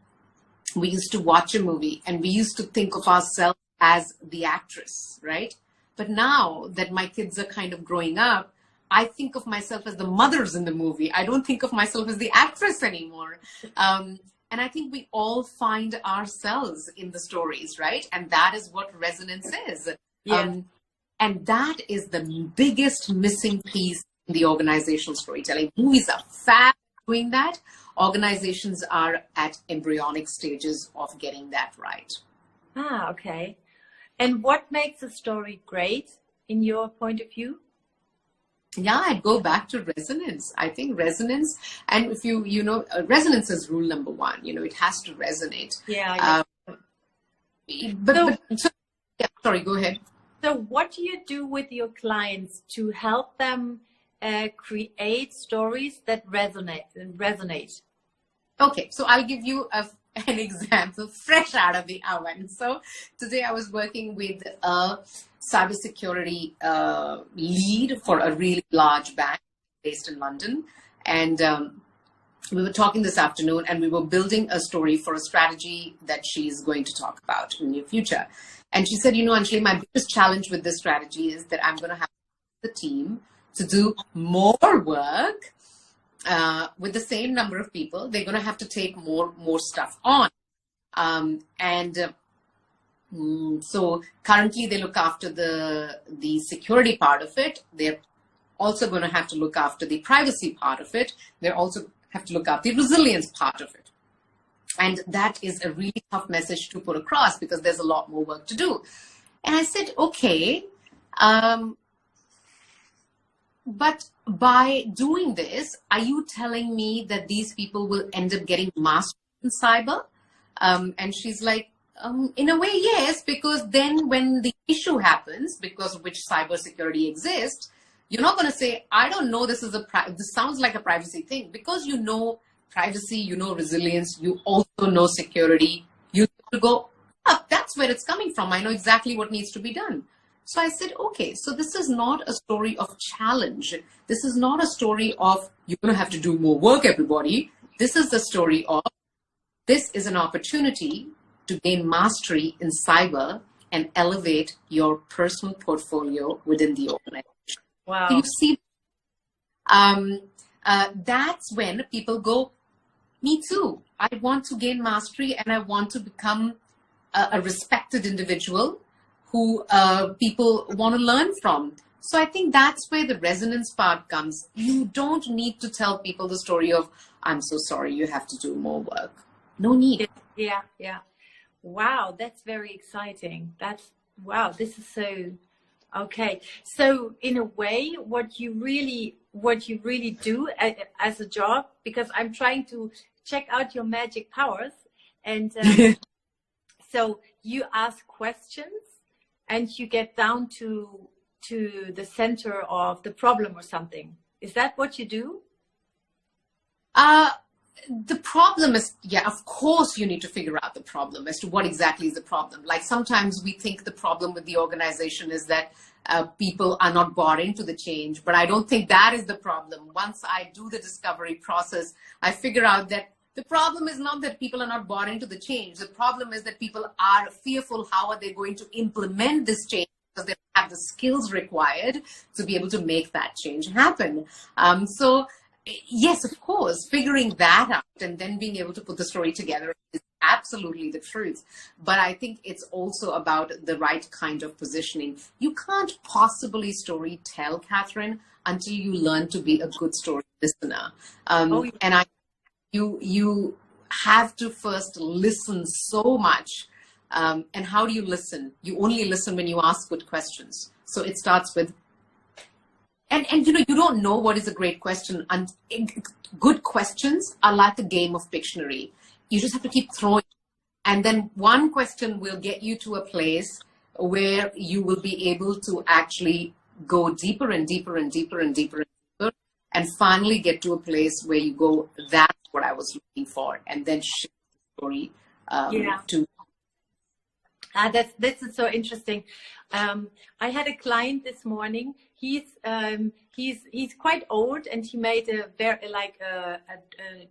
we used to watch a movie and we used to think of ourselves as the actress, right? But now that my kids are kind of growing up, I think of myself as the mothers in the movie. I don't think of myself as the actress anymore. And I think we all find ourselves in the stories, right? And that is what resonance is. Yeah. And that is the biggest missing piece the organizational storytelling. Movies are fab doing that. Organizations are at embryonic stages of getting that right. Ah, okay. And what makes a story great in your point of view? Yeah, I'd go back to resonance. I think resonance, and if resonance is rule number one. It has to resonate. Yeah. Sorry, go ahead. So what do you do with your clients to help them create stories that resonate? Okay, so I'll give you an example fresh out of the oven. So today I was working with a cybersecurity lead for a really large bank based in London. And we were talking this afternoon, and we were building a story for a strategy that she's going to talk about in the near future. And she said, Anjali, my biggest challenge with this strategy is that I'm going to have the team to do more work with the same number of people. They're going to have to take more stuff on. So currently they look after the security part of it. They're also going to have to look after the privacy part of it. They also have to look after the resilience part of it. And that is a really tough message to put across because there's a lot more work to do. And I said, okay, but by doing this, are you telling me that these people will end up getting mastered in cyber? And she's like, in a way, yes, because then when the issue happens, because of which cybersecurity exists, you're not going to say, I don't know, this sounds like a privacy thing. Because you know privacy, you know resilience, you also know security. You go, oh, that's where it's coming from. I know exactly what needs to be done. So I said, okay, so this is not a story of challenge. This is not a story of you're going to have to do more work, everybody. This is the story of this is an opportunity to gain mastery in cyber and elevate your personal portfolio within the organization. Wow. So you see, that's when people go, me too. I want to gain mastery and I want to become a respected individual who people want to learn from. So I think that's where the resonance part comes. You don't need to tell people the story of, I'm so sorry, you have to do more work. No need. Yeah. Wow, that's very exciting. Wow, this is so, okay. So in a way, what you really do as a job, because I'm trying to check out your magic powers, and so you ask questions and you get down to the center of the problem or something. Is that what you do? The problem is, yeah, of course you need to figure out the problem as to what exactly is the problem. Like sometimes we think the problem with the organization is that people are not bought into the change, but I don't think that is the problem. Once I do the discovery process, I figure out that the problem is not that people are not bought into the change. The problem is that people are fearful. How are they going to implement this change? Because they don't have the skills required to be able to make that change happen. So yes, of course, figuring that out and then being able to put the story together is absolutely the truth. But I think it's also about the right kind of positioning. You can't possibly story tell, Catherine, until you learn to be a good story listener. And you have to first listen so much. And how do you listen? You only listen when you ask good questions. So it starts with, and you don't know what is a great question. And good questions are like a game of Pictionary. You just have to keep throwing. And then one question will get you to a place where you will be able to actually go deeper and deeper and deeper and deeper and deeper, and finally get to a place where you go, that's what I was looking for, and then shift the story to. This is so interesting. I had a client this morning. He's quite old, and he made a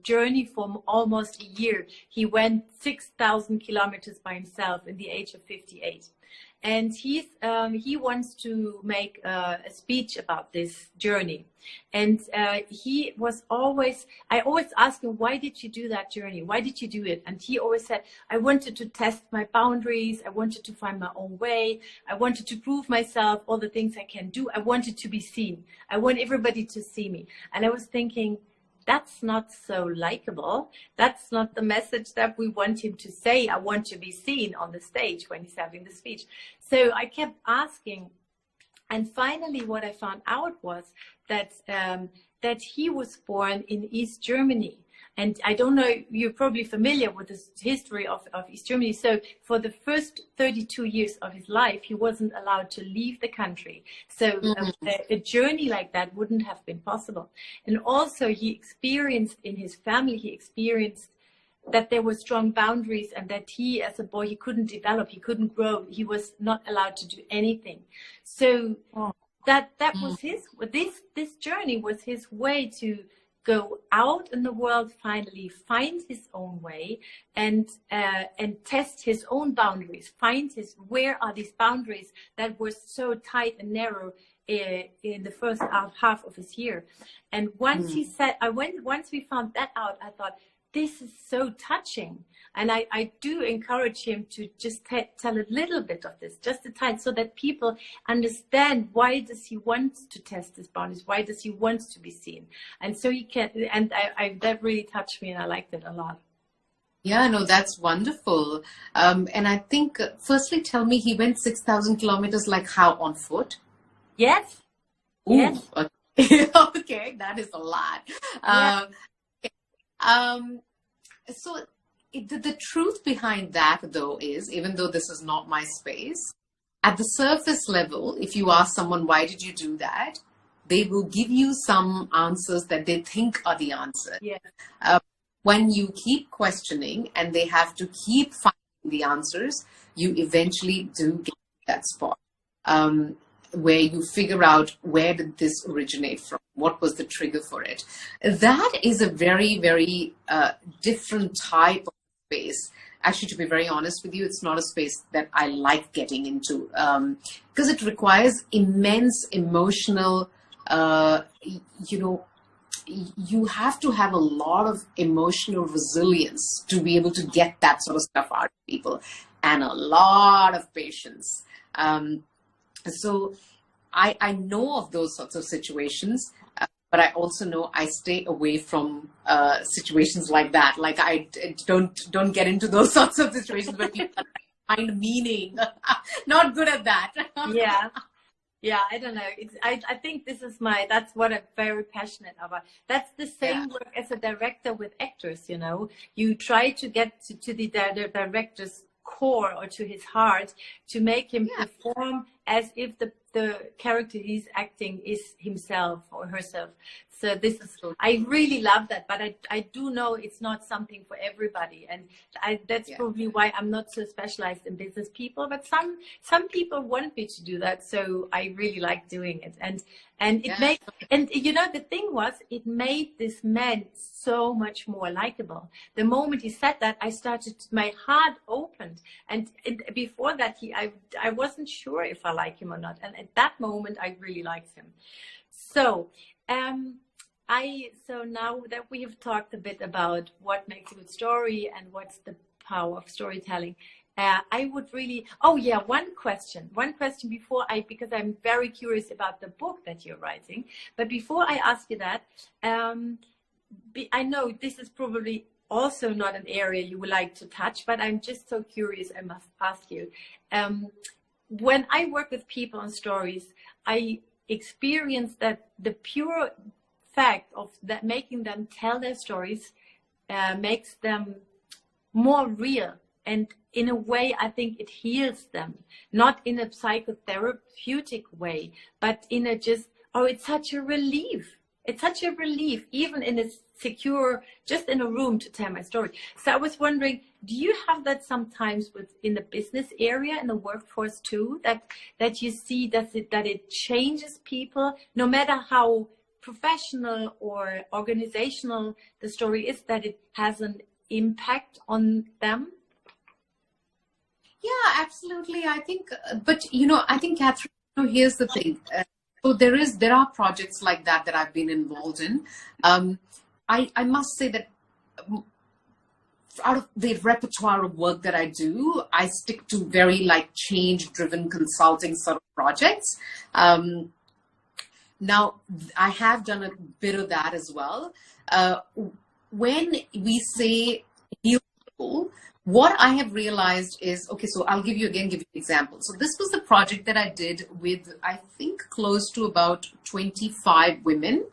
journey for almost a year. He went 6,000 kilometers by himself in the age of 58, and he wants to make a speech about this journey. And he was always, I always asked him, why did you do that journey? Why did you do it? And he always said, I wanted to test my boundaries. I wanted to find my own way. I wanted to prove myself, all the things I can do. I wanted to be seen. I want everybody to see me. And I was thinking, that's not so likable. That's not the message that we want him to say. I want to be seen on the stage when he's having the speech. So I kept asking. And finally, what I found out was that that he was born in East Germany. And I don't know, you're probably familiar with the history of East Germany. So for the first 32 years of his life, he wasn't allowed to leave the country. So a journey like that wouldn't have been possible. And also he experienced in his family, he experienced that there were strong boundaries, and that he, as a boy, he couldn't develop, he couldn't grow, he was not allowed to do anything. So that was this journey was his way to go out in the world, finally find his own way, and test his own boundaries, find where are these boundaries that were so tight and narrow in the first half of his year. And once he said, once we found that out, I thought, this is so touching. And I do encourage him to just tell a little bit of this, just a tiny, so that people understand, why does he want to test his boundaries? Why does he want to be seen? And so he can, and that really touched me, and I liked it a lot. Yeah, no, that's wonderful. And I think, firstly, tell me, he went 6,000 kilometers, like how, on foot? Yes. Ooh, yes. Okay. Okay, that is a lot. Yeah. So the truth behind that, though, is, even though this is not my space, at the surface level, if you ask someone, why did you do that? They will give you some answers that they think are the answer. Yeah. When you keep questioning and they have to keep finding the answers, you eventually do get to that spot. Where you figure out, where did this originate from? What was the trigger for it? That is a very, very different type of space. Actually, to be very honest with you, it's not a space that I like getting into, because it requires immense emotional, you have to have a lot of emotional resilience to be able to get that sort of stuff out of people, and a lot of patience. So I know of those sorts of situations, but I also know I stay away from situations like that. Like, I don't get into those sorts of situations where people find meaning. Not good at that. Yeah, I don't know. I think this is that's what I'm very passionate about. That's the same work as a director with actors, you know. You try to get to the director's core, or to his heart, to make him perform as if the character he's acting is himself or herself. So I really love that, but I do know it's not something for everybody, and that's probably why I'm not so specialized in business people. But some people want me to do that, so I really like doing it, and it made, and you know, the thing was, it made this man so much more likable. The moment he said that, my heart opened, and before that I wasn't sure if I like him or not, and at that moment I really liked him. So so now that we have talked a bit about what makes a good story and what's the power of storytelling, I would really, one question before because I'm very curious about the book that you're writing. But before I ask you that, I know this is probably also not an area you would like to touch, but I'm just so curious, I must ask you. When I work with people on stories, I experience that the pure fact of that making them tell their stories makes them more real, and in a way I think it heals them, not in a psychotherapeutic way, but in a it's such a relief. It's such a relief, even in a secure, just in a room, to tell my story. So I was wondering, do you have that sometimes in the business area, in the workforce too, that you see that it changes people, no matter how professional or organizational the story is, that it has an impact on them? Yeah, absolutely. I think, but I think, Catherine, here's the thing. So there are projects like that I've been involved in. I must say that out of the repertoire of work that I do, I stick to very like change-driven consulting sort of projects. Now, I have done a bit of that as well. When we say heal people, what I have realized is, okay, so I'll give you an example. So this was the project that I did with, I think, close to about 25 women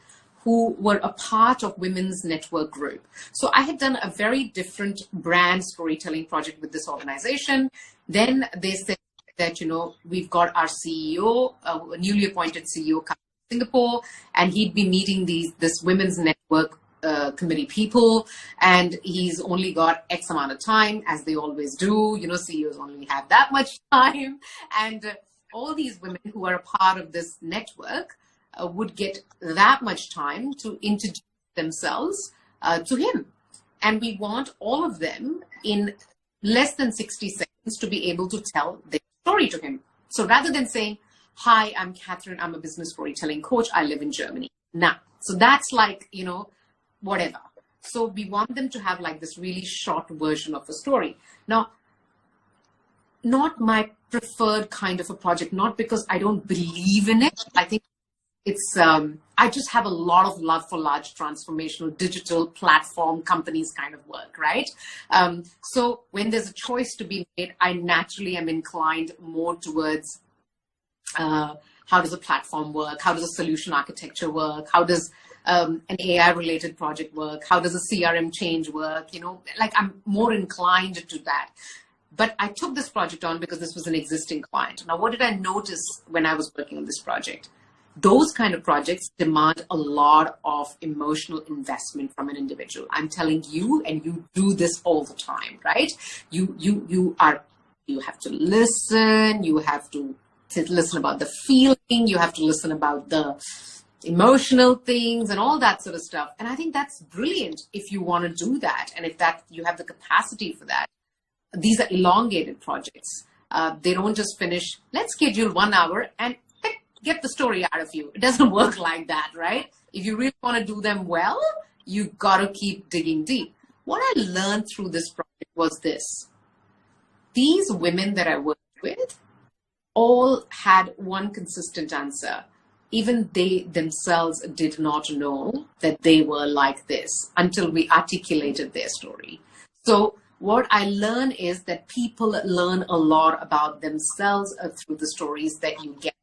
who were a part of Women's Network Group. So I had done a very different brand storytelling project with this organization. Then they said that, we've got our CEO, a newly appointed CEO coming to Singapore, and he'd be meeting this Women's Network committee people, and he's only got X amount of time, as they always do. CEOs only have that much time. And all these women who are a part of this network would get that much time to introduce themselves to him. And we want all of them in less than 60 seconds to be able to tell their story to him. So rather than saying, hi, I'm Catherine, I'm a business storytelling coach, I live in Germany. Now, so that's like, whatever. So we want them to have like this really short version of a story. Now, not my preferred kind of a project, not because I don't believe in it. I think it's, I just have a lot of love for large transformational digital platform companies kind of work, right? So when there's a choice to be made, I naturally am inclined more towards how does a platform work? How does a solution architecture work? How does an AI related project work? How does a CRM change work? Like I'm more inclined to that. But I took this project on because this was an existing client. Now, what did I notice when I was working on this project? Those kind of projects demand a lot of emotional investment from an individual. I'm telling you, and you do this all the time, right? You have to listen. You have to listen about the feeling. You have to listen about the emotional things and all that sort of stuff. And I think that's brilliant if you want to do that. And if that you have the capacity for that. These are elongated projects. They don't just finish, let's schedule 1 hour and get the story out of you. It doesn't work like that, right? If you really want to do them well, you've got to keep digging deep. What I learned through this project was this. These women that I worked with all had one consistent answer. Even they themselves did not know that they were like this until we articulated their story. So what I learn is that people learn a lot about themselves through the stories that you get,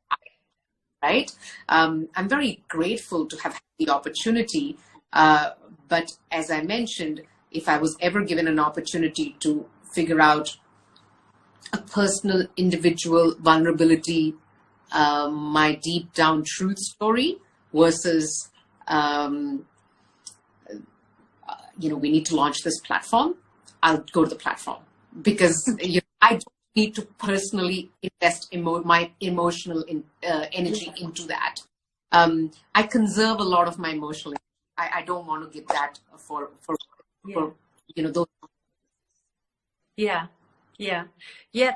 right? I'm very grateful to have had the opportunity. But as I mentioned, if I was ever given an opportunity to figure out a personal, individual vulnerability, my deep down truth story versus, we need to launch this platform, I'll go to the platform because I don't need to personally invest my emotional energy into that. I conserve a lot of my emotional energy. I don't want to give that for those. Yeah.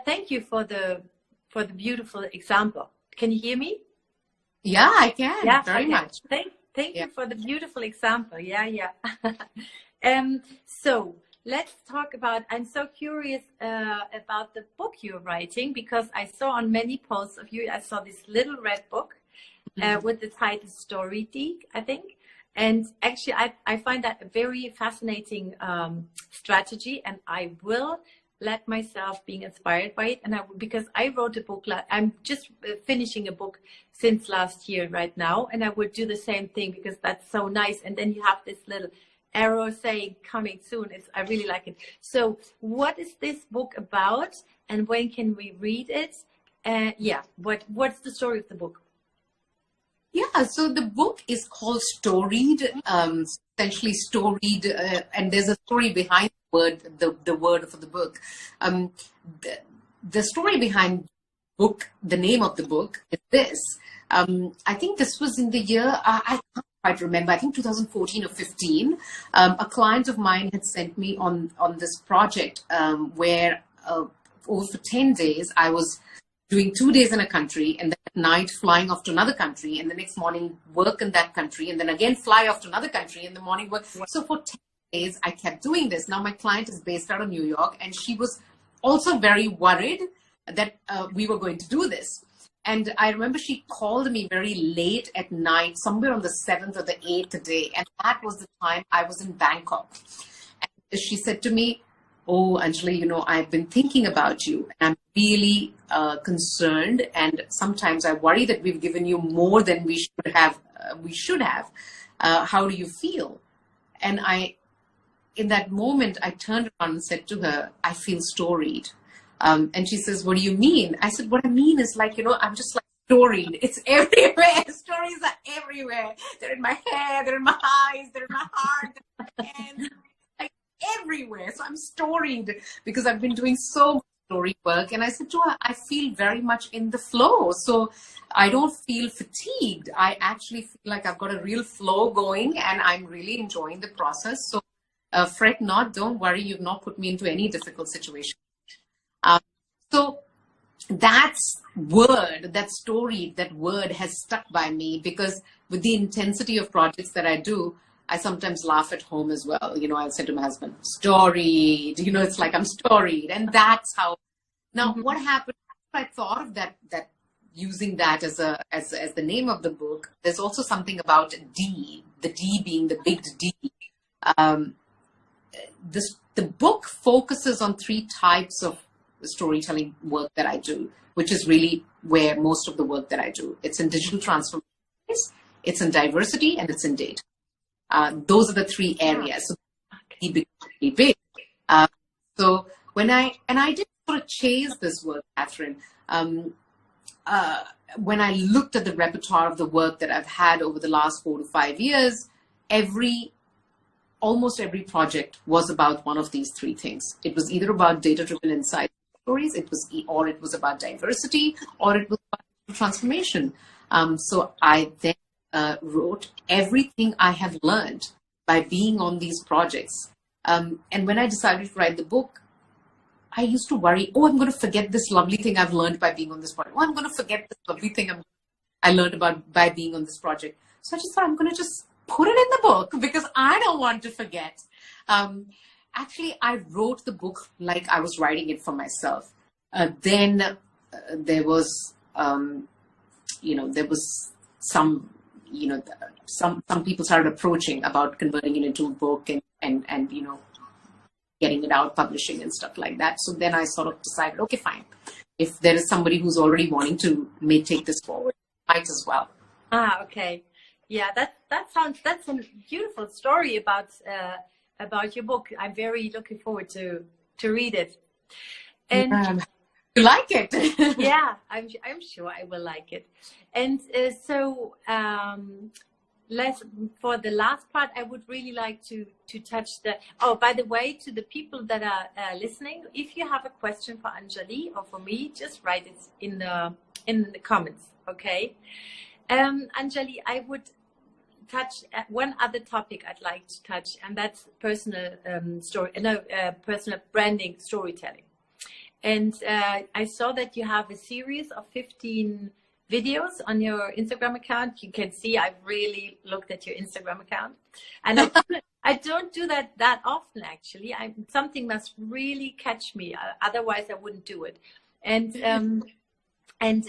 Thank you for the beautiful example. Can you hear me? Yeah, I can. Yeah, very much. Thank you for the beautiful example. Yeah. So let's talk about, I'm so curious about the book you're writing, because I saw on many posts of you, I saw this little red book with the title Story Geek, I think. And actually, I find that a very fascinating strategy, and I will let myself being inspired by it. And because I wrote a book, I'm just finishing a book since last year right now, and I would do the same thing because that's so nice. And then you have this little arrow saying coming soon. I really like it. So what is this book about, and when can we read it? What's the story of the book? Yeah, so the book is called Storied, essentially storied, and there's a story behind the word for the book. The story behind the name of the book is this. I think this was in the year, I can't quite remember, I think 2014 or 15. A client of mine had sent me on this project where over for 10 days, I was doing 2 days in a country, and then at night flying off to another country, and the next morning work in that country, and then again fly off to another country, in the morning work. So for 10 days, I kept doing this. Now my client is based out of New York, and she was also very worried that we were going to do this. And I remember she called me very late at night, somewhere on the 7th or the 8th day, and that was the time I was in Bangkok. And she said to me, "Oh, Anjali, I've been thinking about you, and I'm really concerned, and sometimes I worry that we've given you more than we should have. How do you feel?" And in that moment, I turned around and said to her, "I feel storied." And she says, "What do you mean?" I said, "What I mean is I'm just like storied. It's everywhere. Stories are everywhere. They're in my hair, they're in my eyes, they're in my heart, they're in my hands, like everywhere. So I'm storied because I've been doing so much story work." And I said to her, "I feel very much in the flow. So I don't feel fatigued. I actually feel like I've got a real flow going, and I'm really enjoying the process. So fret not, don't worry, you've not put me into any difficult situation." So that word has stuck by me, because with the intensity of projects that I do, I sometimes laugh at home as well. I'll say to my husband, "Storied," it's like I'm storied. And that's how, now what happened, I thought of that using that as the name of the book. There's also something about D, the D being the big D. The book focuses on 3 types of storytelling work that I do, which is really where most of the work that I do. It's in digital transformation, it's in diversity, and it's in data. Those are the 3 areas. So he becomes really big. So when I did sort of chase this work, Catherine, when I looked at the repertoire of the work that I've had over the last 4 to 5 years, almost every project was about one of these 3 things. It was either about data-driven insight stories, it was about diversity, or it was about transformation. So I then wrote everything I have learned by being on these projects. And when I decided to write the book, I used to worry, I'm going to forget this lovely thing I've learned by being on this project. I'm going to forget this lovely thing I learned about by being on this project. So I just thought, I'm going to just put it in the book because I don't want to forget. Actually, I wrote the book like I was writing it for myself. Then there was, some people started approaching about converting it into a book and getting it out, publishing and stuff like that. So then I sort of decided, okay, fine. If there is somebody who's already wanting to take this forward, might as well. Okay. Yeah, that's a beautiful story about your book. I'm very looking forward to read it. And you like it? Yeah, I'm sure I will like it. And for the last part, I would really like to touch by the way, to the people that are listening, if you have a question for Anjali or for me, just write it in the comments, okay? Anjali, I would touch one other topic I'd like to touch, and that's personal branding storytelling. And I saw that you have a series of 15 videos on your Instagram account. You can see I've really looked at your Instagram account, and I don't do that often, actually. Something must really catch me, otherwise I wouldn't do it. And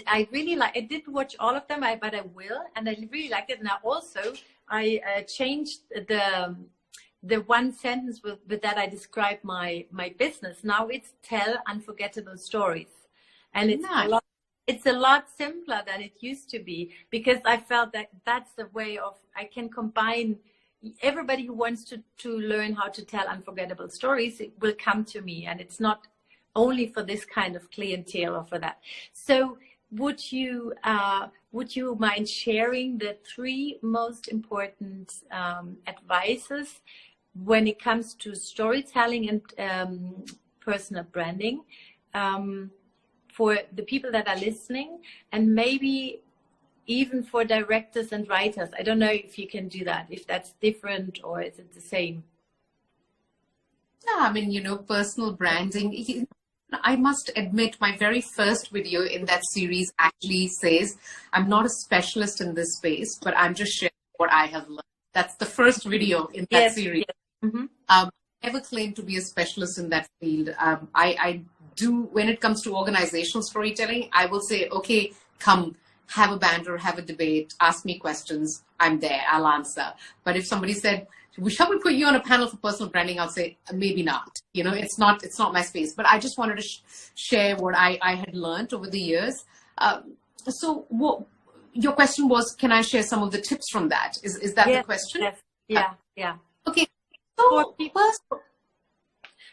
I really I didn't watch all of them, but I will, and I really liked it. And I changed the one sentence with that I described my business. Now it's tell unforgettable stories, and it's a lot simpler than it used to be, because I felt that that's the way I can combine everybody who wants to learn how to tell unforgettable stories. It will come to me, and it's not only for this kind of clientele or for that. So would you mind sharing the 3 most important advices when it comes to storytelling and personal branding for the people that are listening, and maybe even for directors and writers? I don't know if you can do that, if that's different or is it the same? Yeah, I mean, personal branding, I must admit, my very first video in that series actually says, I'm not a specialist in this space, but I'm just sharing what I have learned. That's the first video in that series. Yes. Mm-hmm. I never claim to be a specialist in that field. I do, when it comes to organizational storytelling, I will say, okay, come, have a banter, have a debate, ask me questions. I'm there, I'll answer. But if somebody said, shall we put you on a panel for personal branding? I'll say, maybe not. You know, it's not my space. But I just wanted to share what I had learned over the years. So your question was, can I share some of the tips from that? Is that the question? Yes. Yeah. Okay. So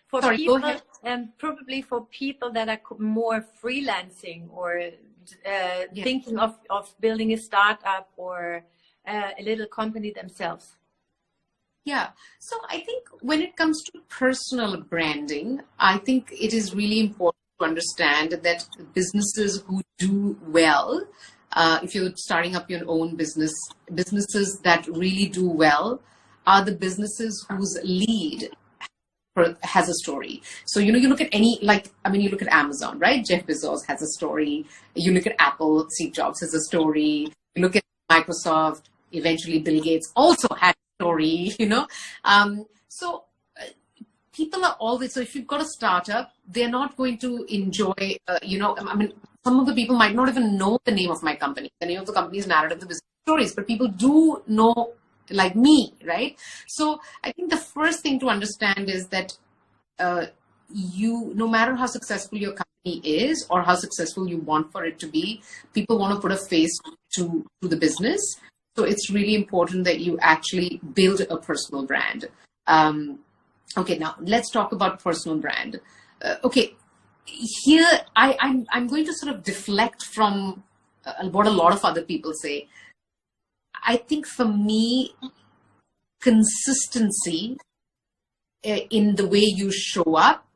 for people, and probably for people that are more freelancing or thinking of building a startup or a little company themselves. Yeah. So I think when it comes to personal branding, I think it is really important to understand that businesses who do well, if you're starting up your own businesses that really do well are the businesses whose lead has a story. So, you look at you look at Amazon, right? Jeff Bezos has a story. You look at Apple, Steve Jobs has a story. You look at Microsoft, eventually Bill Gates also had a story, So people are always, so if you've got a startup, they're not going to enjoy, some of the people might not even know the name of my company. The name of the company is Narrative, the Business Stories, but people do know, like me, right? So I think the first thing to understand is that no matter how successful your company is or how successful you want for it to be, people want to put a face to the business. So it's really important that you actually build a personal brand. Okay, now let's talk about personal brand. Here I'm going to sort of deflect from what a lot of other people say. I think for me, consistency in the way you show up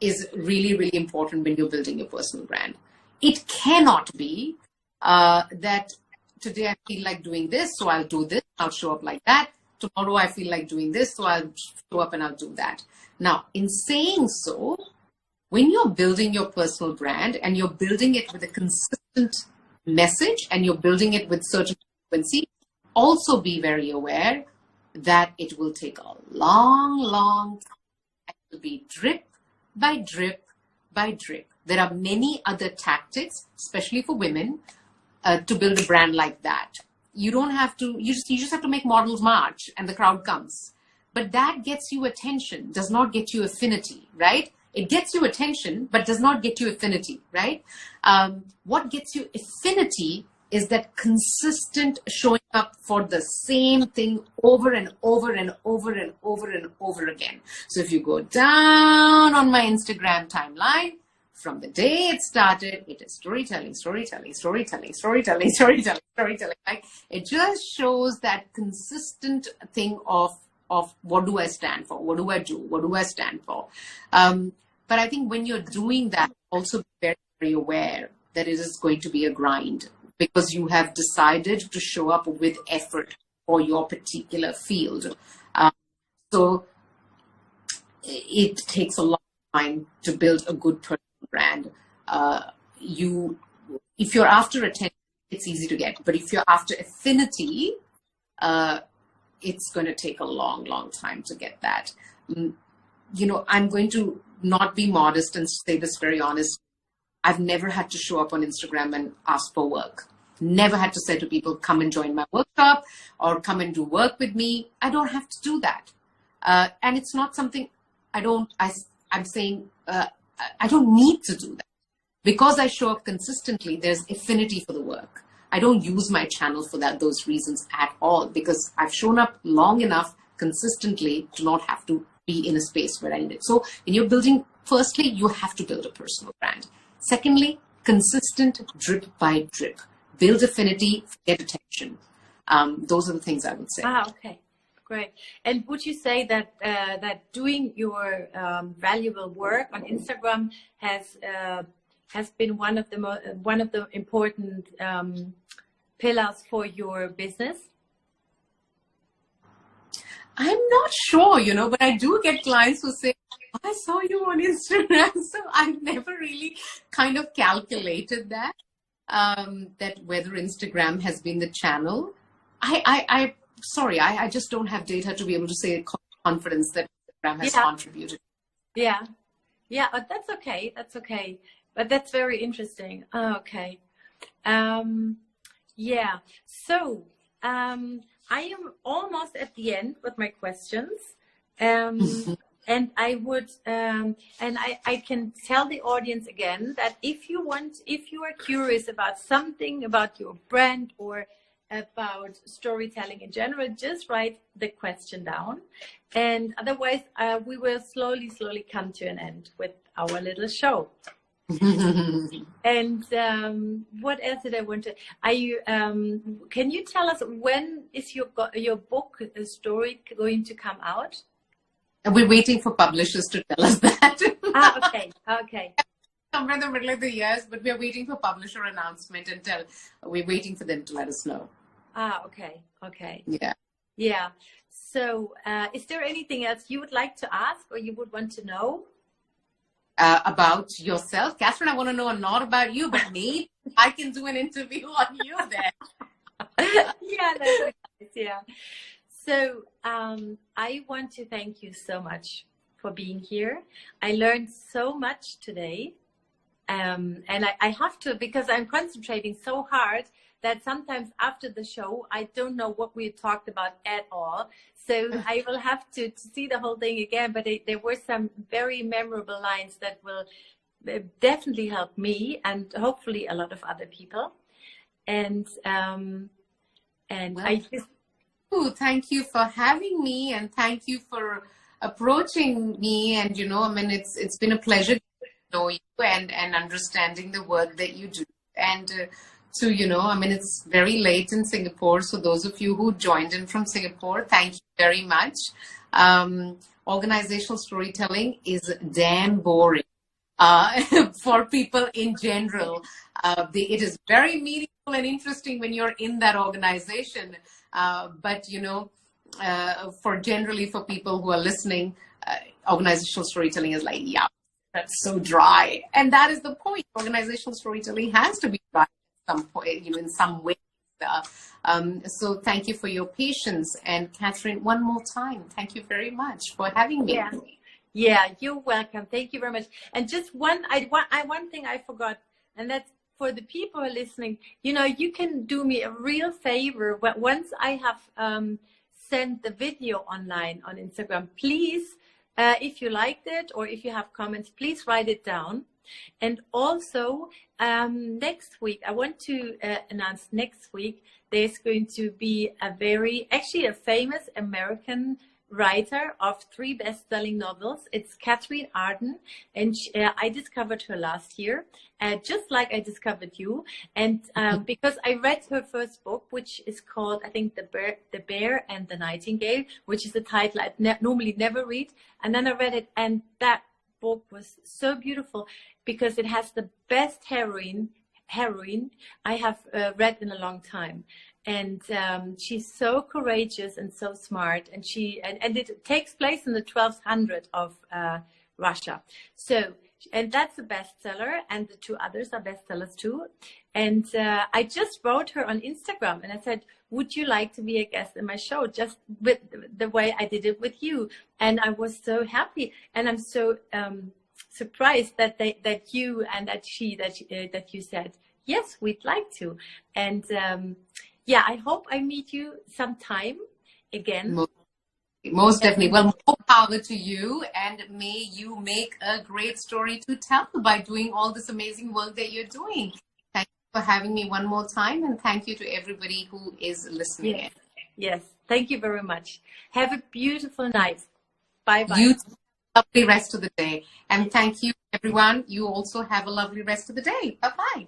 is really, really important when you're building your personal brand. It cannot be that today I feel like doing this, so I'll do this, I'll show up like that. Tomorrow I feel like doing this, so I'll show up and I'll do that. Now, in saying so, when you're building your personal brand and you're building it with a consistent message and you're building it with certain frequency, also be very aware that it will take a long, long time. It will be drip by drip by drip. There are many other tactics, especially for women, to build a brand like that. You don't have to, you just have to make models march and the crowd comes. But that gets you attention, does not get you affinity, right? It gets you attention, but does not get you affinity, right? What gets you affinity is that consistent showing up for the same thing over and over and over and over and over again. So if you go down on my Instagram timeline, from the day it started, it is storytelling. Like, it just shows that consistent thing of what do I stand for? What do I do? What do I stand for? But I think when you're doing that, also be very, very aware that it is going to be a grind, because you have decided to show up with effort for your particular field. So it takes a long time to build a good personal brand. If you're after attention, it's easy to get. But if you're after affinity, it's going to take a long, long time to get that. I'm going to not be modest and say this very honest. I've never had to show up on Instagram and ask for work. Never had to say to people, come and join my workshop or come and do work with me. I don't have to do that. And it's not something I'm saying I don't need to do that. Because I show up consistently, there's affinity for the work. I don't use my channel for those reasons at all, because I've shown up long enough consistently to not have to be in a space where I need it. So when you're building, firstly, you have to build a personal brand. Secondly, consistent drip by drip. Build affinity, get attention. Those are the things I would say. Ah, okay. Great. And would you say that that doing your valuable work on Instagram has been one of the important pillars for your business? I'm not sure, but I do get clients who say, I saw you on Instagram, so I've never really kind of calculated that, that whether Instagram has been the channel. Sorry, I just don't have data to be able to say confidence that Instagram has contributed. Yeah. Yeah, but that's okay. That's okay. But that's very interesting. Oh, okay. Yeah. So, I am almost at the end with my questions. And I would, and I can tell the audience again that if you are curious about something about your brand or about storytelling in general, just write the question down. And otherwise, we will slowly come to an end with our little show. And what else did I want to? Can you tell us when is your book story going to come out? We're waiting for publishers to tell us that. Okay. Somewhere in the middle of the years, but we're waiting for publisher announcement until we're waiting for them to let us know. Okay. Yeah. So, is there anything else you would like to ask or you would want to know? About yourself? Catherine, I want to know a lot about you, but maybe I can do an interview on you then. Yeah, that's nice. Yeah. So I want to thank you so much for being here. I learned so much today. And I have to, because I'm concentrating so hard that sometimes after the show, I don't know what we talked about at all. So I will have to see the whole thing again. But there were some very memorable lines that will definitely help me and hopefully a lot of other people. And I just... Thank you for having me, and thank you for approaching me. And it's been a pleasure to know you and understanding the work that you do. And it's very late in Singapore, so those of you who joined in from Singapore, thank you very much. Organizational storytelling is damn boring for people in general. It is very meaningful and interesting when you're in that organization. But for people who are listening, organizational storytelling is like, yeah, that's so dry. And that is the point. Organizational storytelling has to be dry at some point, in some way. So thank you for your patience. And Catherine, one more time, thank you very much for having me. Yeah, you're welcome. Thank you very much. And just one thing I forgot, and that's for the people who are listening, you can do me a real favor. Once I have sent the video online on Instagram, please, if you liked it or if you have comments, please write it down. And also, next week, I want to announce next week, there's going to be a famous American writer of 3 best-selling novels. It's Catherine Arden, and I discovered her last year, just like I discovered you. And because I read her first book, which is called, I think, The Bear and the Nightingale, which is a title I normally never read. And then I read it, and that book was so beautiful because it has the best heroine I have read in a long time. And she's so courageous and so smart, and it takes place in the 1200s of Russia. So, and that's a bestseller, and the 2 others are bestsellers too. And I just wrote her on Instagram, and I said, "Would you like to be a guest in my show?" Just with the way I did it with you, and I was so happy, and I'm so surprised that you and that you said yes, we'd like to, and. Yeah, I hope I meet you sometime again. Most definitely. Well, more power to you, and may you make a great story to tell by doing all this amazing work that you're doing. Thank you for having me one more time, and thank you to everybody who is listening. Yes. Thank you very much. Have a beautiful night. Bye-bye. You have a lovely rest of the day. And thank you, everyone. You also have a lovely rest of the day. Bye-bye.